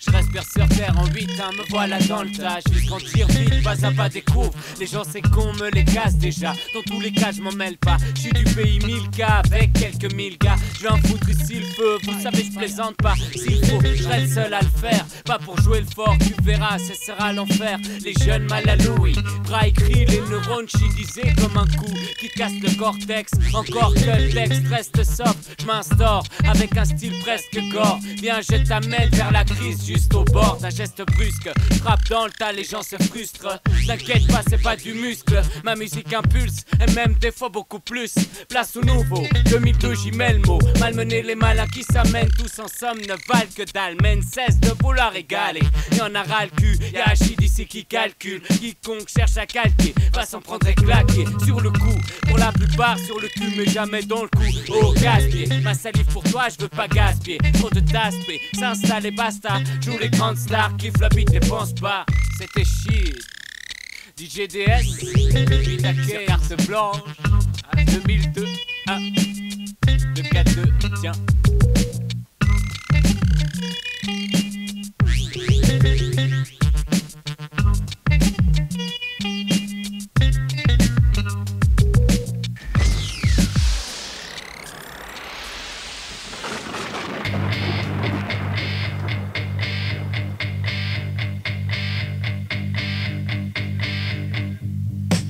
J: Je respire sur terre en 8 ans, me voilà dans le tas. Je vis grandir vite, pas à pas découvre. Les gens c'est qu'on me les casse déjà. Dans tous les cas je m'en mêle pas. Je suis du pays 1000K avec quelques 1000 gars. Je vais en foutre ici le feu, vous savez je plaisante pas. S'il faut, je serai le seul à le faire. Pas pour jouer le fort, tu verras, ce sera l'enfer. Les jeunes mal à Louis, bras écrits, les neurones chidisés comme un coup qui casse le cortex. Encore que le texte reste soft, je m'instaure avec un style presque gore. Viens je t'amène vers la crise. Juste au bord d'un geste brusque, frappe dans le tas, les gens se frustrent. T'inquiète pas, c'est pas du muscle. Ma musique impulse, et même des fois beaucoup plus. Place au nouveau, 2002 j'y mets le mot. Malmener les malins qui s'amènent tous en somme ne valent que dalle. Mais ne cesse de vouloir égaler. Y'en a ras le cul, y'a Achid ici qui calcule. Quiconque cherche à calquer va s'en prendre et claquer. Sur le coup, pour la plupart sur le cul, mais jamais dans le cou. Au gaspiller, ma salive pour toi, je veux pas gaspiller. Trop de taspé, s'installe et basta. Joue les grandes stars, kiffe la bite, dépense pas. C'était shit. DJ DS, beat à quai, carte blanche. 2002, 242, tiens.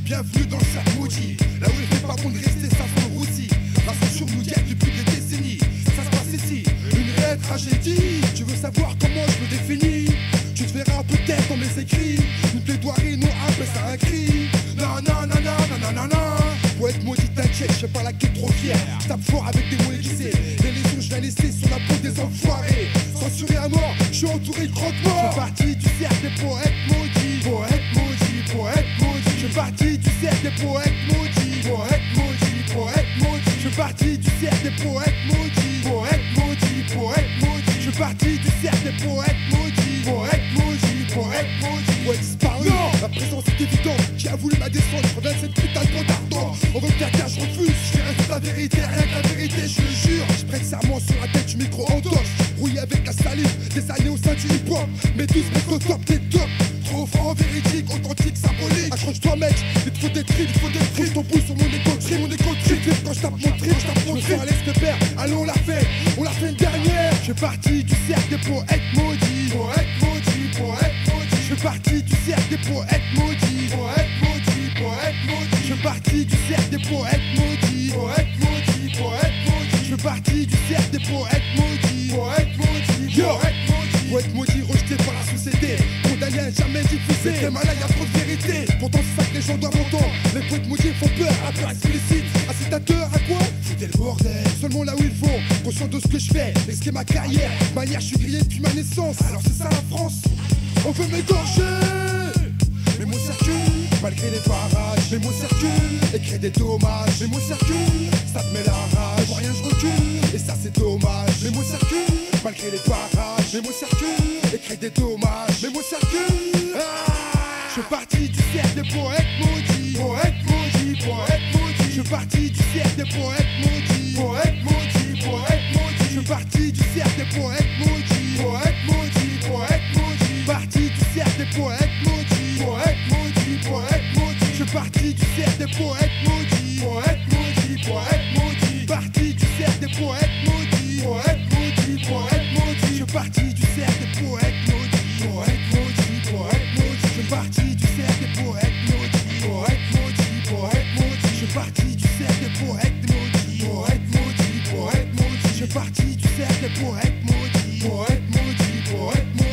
M: Bienvenue dans le cercle maudit, là où il fait pas bon de rester, ça sent le roussi. La censure nous guette depuis des décennies. Ça se passe ici, une réelle tragédie. Tu veux savoir comment je me définis? Tu te verras peut-être dans mes écrits. Une plaidoirie, non, appelle ça un cri. Non, non, non, non, non, non, non, non. Pour être maudit, t'inquiète, je fais pas la quête trop fière. Je tape fort avec des mots aiguisés. Les lésions, je vais laisser sur la peau des enfoirés. Censuré à mort, je suis entouré de croque-morts. Je fais partie du cercle des poètes maudits. Poètes maudits, poètes maudits. Je fais partie du cercle des poètes maudits. Poètes maudits, poètes maudits. Je fais partie du cercle des poètes maudits. Poètes maudits, poètes maudits. Je fais partie du cercle des poètes maudits. Poètes maudits, poètes maudits. Poète disparu. La présence est évidente. Qui a voulu ma descente? Je reviens de cette putain de bande ardente. On veut faire qu'un je refuse. Je fais rester la vérité, rien que la vérité, je le jure. Je prête serment sur la tête du micro en doche. Rouillé avec la salive, des années au sein du hip-hop. Mais tous mettent au top des tops. Trop franc, véridique, authentique, symbolique. Accroche-toi mec, il te faut des tripes, il te faut des tripes. Ton pouce sur mon égo trip, mon égo trip. Quand je tape mon trip, je tape mon trip. À l'aise pépère, allez on l'a fait une dernière. Je fais partie du cercle des poètes maudits. Poètes maudits, poètes maudits. Je fais partie du cercle des poètes maudits. société, condamné à jamais diffuser. Les malades, y'a trop de vérité, pourtant c'est ça que les gens doivent entendre. Les poètes maudits font peur, rappeurs explicites. Incitateur à quoi? Foutez le bordel, seulement là où il faut. Conscient de ce que je fais, risquer ma carrière. Manière, je suis grillé depuis ma naissance. Alors c'est ça la France, on veut m'égorger. Mes mots circulent, malgré les barrages. Mes mots circulent, et créent des dommages. Mes mots circulent, ça te met la rage. Pour rien je recule, et ça c'est dommage. Mes mots circulent, malgré les barrages. Mes mots circulent, et créent des dommages. Mes mots circulent. Je fais partie du cercle des poètes maudits. Poètes maudits, poètes maudits. Je fais partie du cercle des poètes maudits. Poètes maudits, poètes maudits. Je fais partie du cercle des poètes maudits. Poètes maudits, poètes maudits. Partie du cercle des poètes maudits. Poètes maudits, poètes maudits. Je fais partie du cercle des poètes maudits. Poètes maudits, poètes maudits. Partie du cercle des poètes maudits. Poètes maudits, poètes maudits. Je fais partie du cercle des poètes maudits. Poètes maudits, poètes maudits. Je fais partie du cercle des poètes maudits. Poètes maudits, poètes maudits. Je fais partie du cercle des poètes maudits. Poètes maudits, poètes maudits. Je fais partie du cercle des poètes maudits. Poètes maudits, poètes maudits.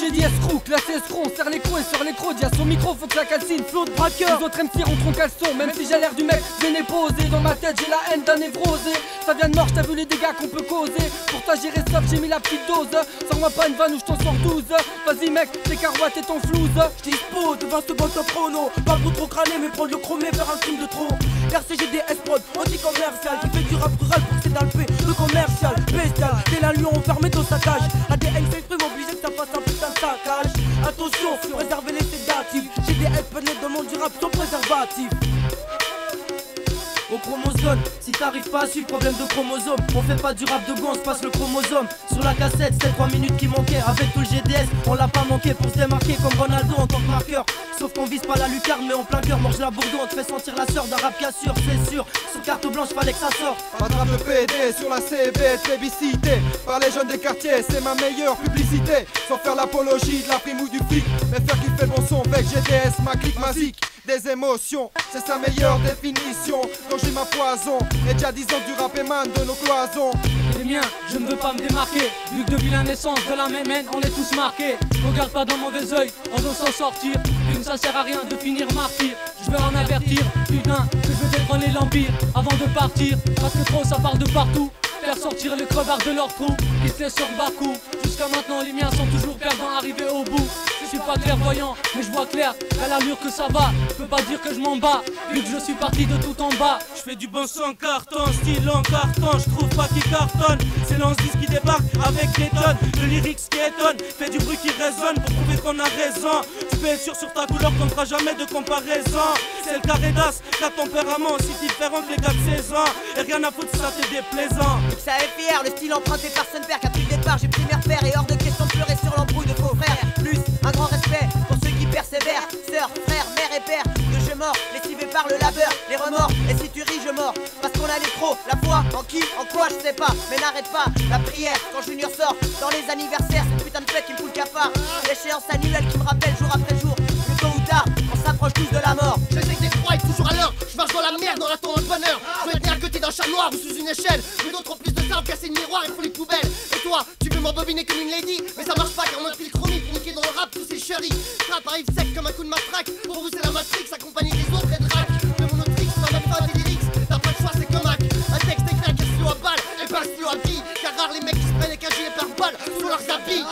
G: J'ai dit escroc, classé escroc, on serre les crocs et sur les crocs, y'a son micro, faut que ça calcine, flot de braqueur. Les autres MC rentrent en caleçon, même si j'ai l'air du mec gêné posé. Dans ma tête j'ai la haine d'un névrosé. Ça vient de Morge, t'as vu les dégâts qu'on peut causer. Pour toi gérer soft, j'ai mis la petite dose. Sors-moi pas une vanne ou je t'en sors 12. Vas-y mec, t'es carouette et ton flouze.
S: J'dispose de 20 secondes au chrono. Pas pour trop crâner mais prendre le chromé vers un film de trop. RCGDS prod, anti-commercial qui fait du rap rural pour s'étalper. Le commercial, bestial, dès la lion enfermé dans sa cage. ADN s'exprime obligé que ça fasse un putain de saccage. Attention, réservez les sédatifs. GDS penés dans le monde du rap sans préservatif. Au chromosome, si t'arrives pas à suivre, problème de chromosome. On fait pas du rap de gants, on se passe le chromosome. Sur la cassette, c'était 3 minutes qui manquaient. Avec tout le GDS, on l'a pas manqué pour se démarquer comme Ronaldo en tant que marqueur. Sauf qu'on vise pas la lucarne, mais en plein cœur, mange la bourdeau, on te fait sentir la sœur d'un rap cassure, c'est sûr. Sur carte blanche, fallait que ça sorte.
T: Attrape le PD sur la CV, plébiscité par les jeunes des quartiers, c'est ma meilleure publicité. Sans faire l'apologie de la prime ou du flic, mais faire kiffer le bon son avec GDS, ma clique, ma zik. Des émotions, c'est sa meilleure définition. Quand j'ai ma poison, et déjà 10 ans du rap émane de nos cloisons.
J: Les miens, je ne veux pas me démarquer. Vu que depuis la naissance de la même haine, on est tous marqués. Regarde pas dans mauvais oeil, on veut s'en sortir. Puis ça sert à rien de finir martyr. Je veux en avertir, putain, que je veux détrôner l'empire avant de partir. Parce que trop ça part de partout. Faire sortir les crevards de leur trou, qui se laissent sur Bakou. Jusqu'à maintenant les miens sont toujours perdants, arrivés au bout. Je suis pas clairvoyant, mais je vois clair, à l'allure que ça va. Je peux pas dire que je m'en bats, vu que je suis parti de tout en bas.
K: Je fais du bon son carton, style en carton, je trouve pas qu'il cartonne. C'est l'Ansis qui débarque avec des tonnes de lyrics qui étonnent, fait du bruit qui résonne pour prouver qu'on a raison. Tu peux être sûr sur ta couleur qu'on fera jamais de comparaison. C'est le carré d'as, la tempérament aussi différent que les gars de 16 ans. Et rien à foutre si ça t'est déplaisant.
R: Ça est fier, le style emprunté par son père, car depuis le départ j'ai pris mes repères. Et hors de question de pleurer sur l'embrouille de faux frères. Plus un grand respect pour ceux qui persévèrent. Sœurs, frères, mère et père, de jeux morts, lessivés par le labeur, les remords. Et si tu ris, je mords, parce qu'on a les crocs. La foi, en qui, en quoi, je sais pas. Mais n'arrête pas, la prière, quand Junior sort dans les anniversaires, cette putain de fête qui me fout le cafard. L'échéance annuelle qui me rappelle jour après jour, que tôt ou tard, on s'approche tous de la mort.
B: Je sais que des froids est toujours à l'heure. Je marche dans la merde dans l'attente de bonheur. Je veux être né à côté d'un chat noir ou sous une échelle. Mais d'autres ont plus de temps, casser le miroir et font les poubelles. Et toi, tu veux m'embobiner comme une lady, mais ça marche pas car on a pris le chromie pour niquer dans le rap tous ces chéris. Trap arrive sec comme un coup de matraque. Pour vous c'est la Matrix accompagnée des autres et de rack. Mais mon autre trick, c'est même pas des lyrics. T'as pas le choix, c'est comme hack. Un texte écrit à stylo à balle et pas un stylo à billes. Car rare les mecs qui se prennent les KG et par balle sous leurs habits.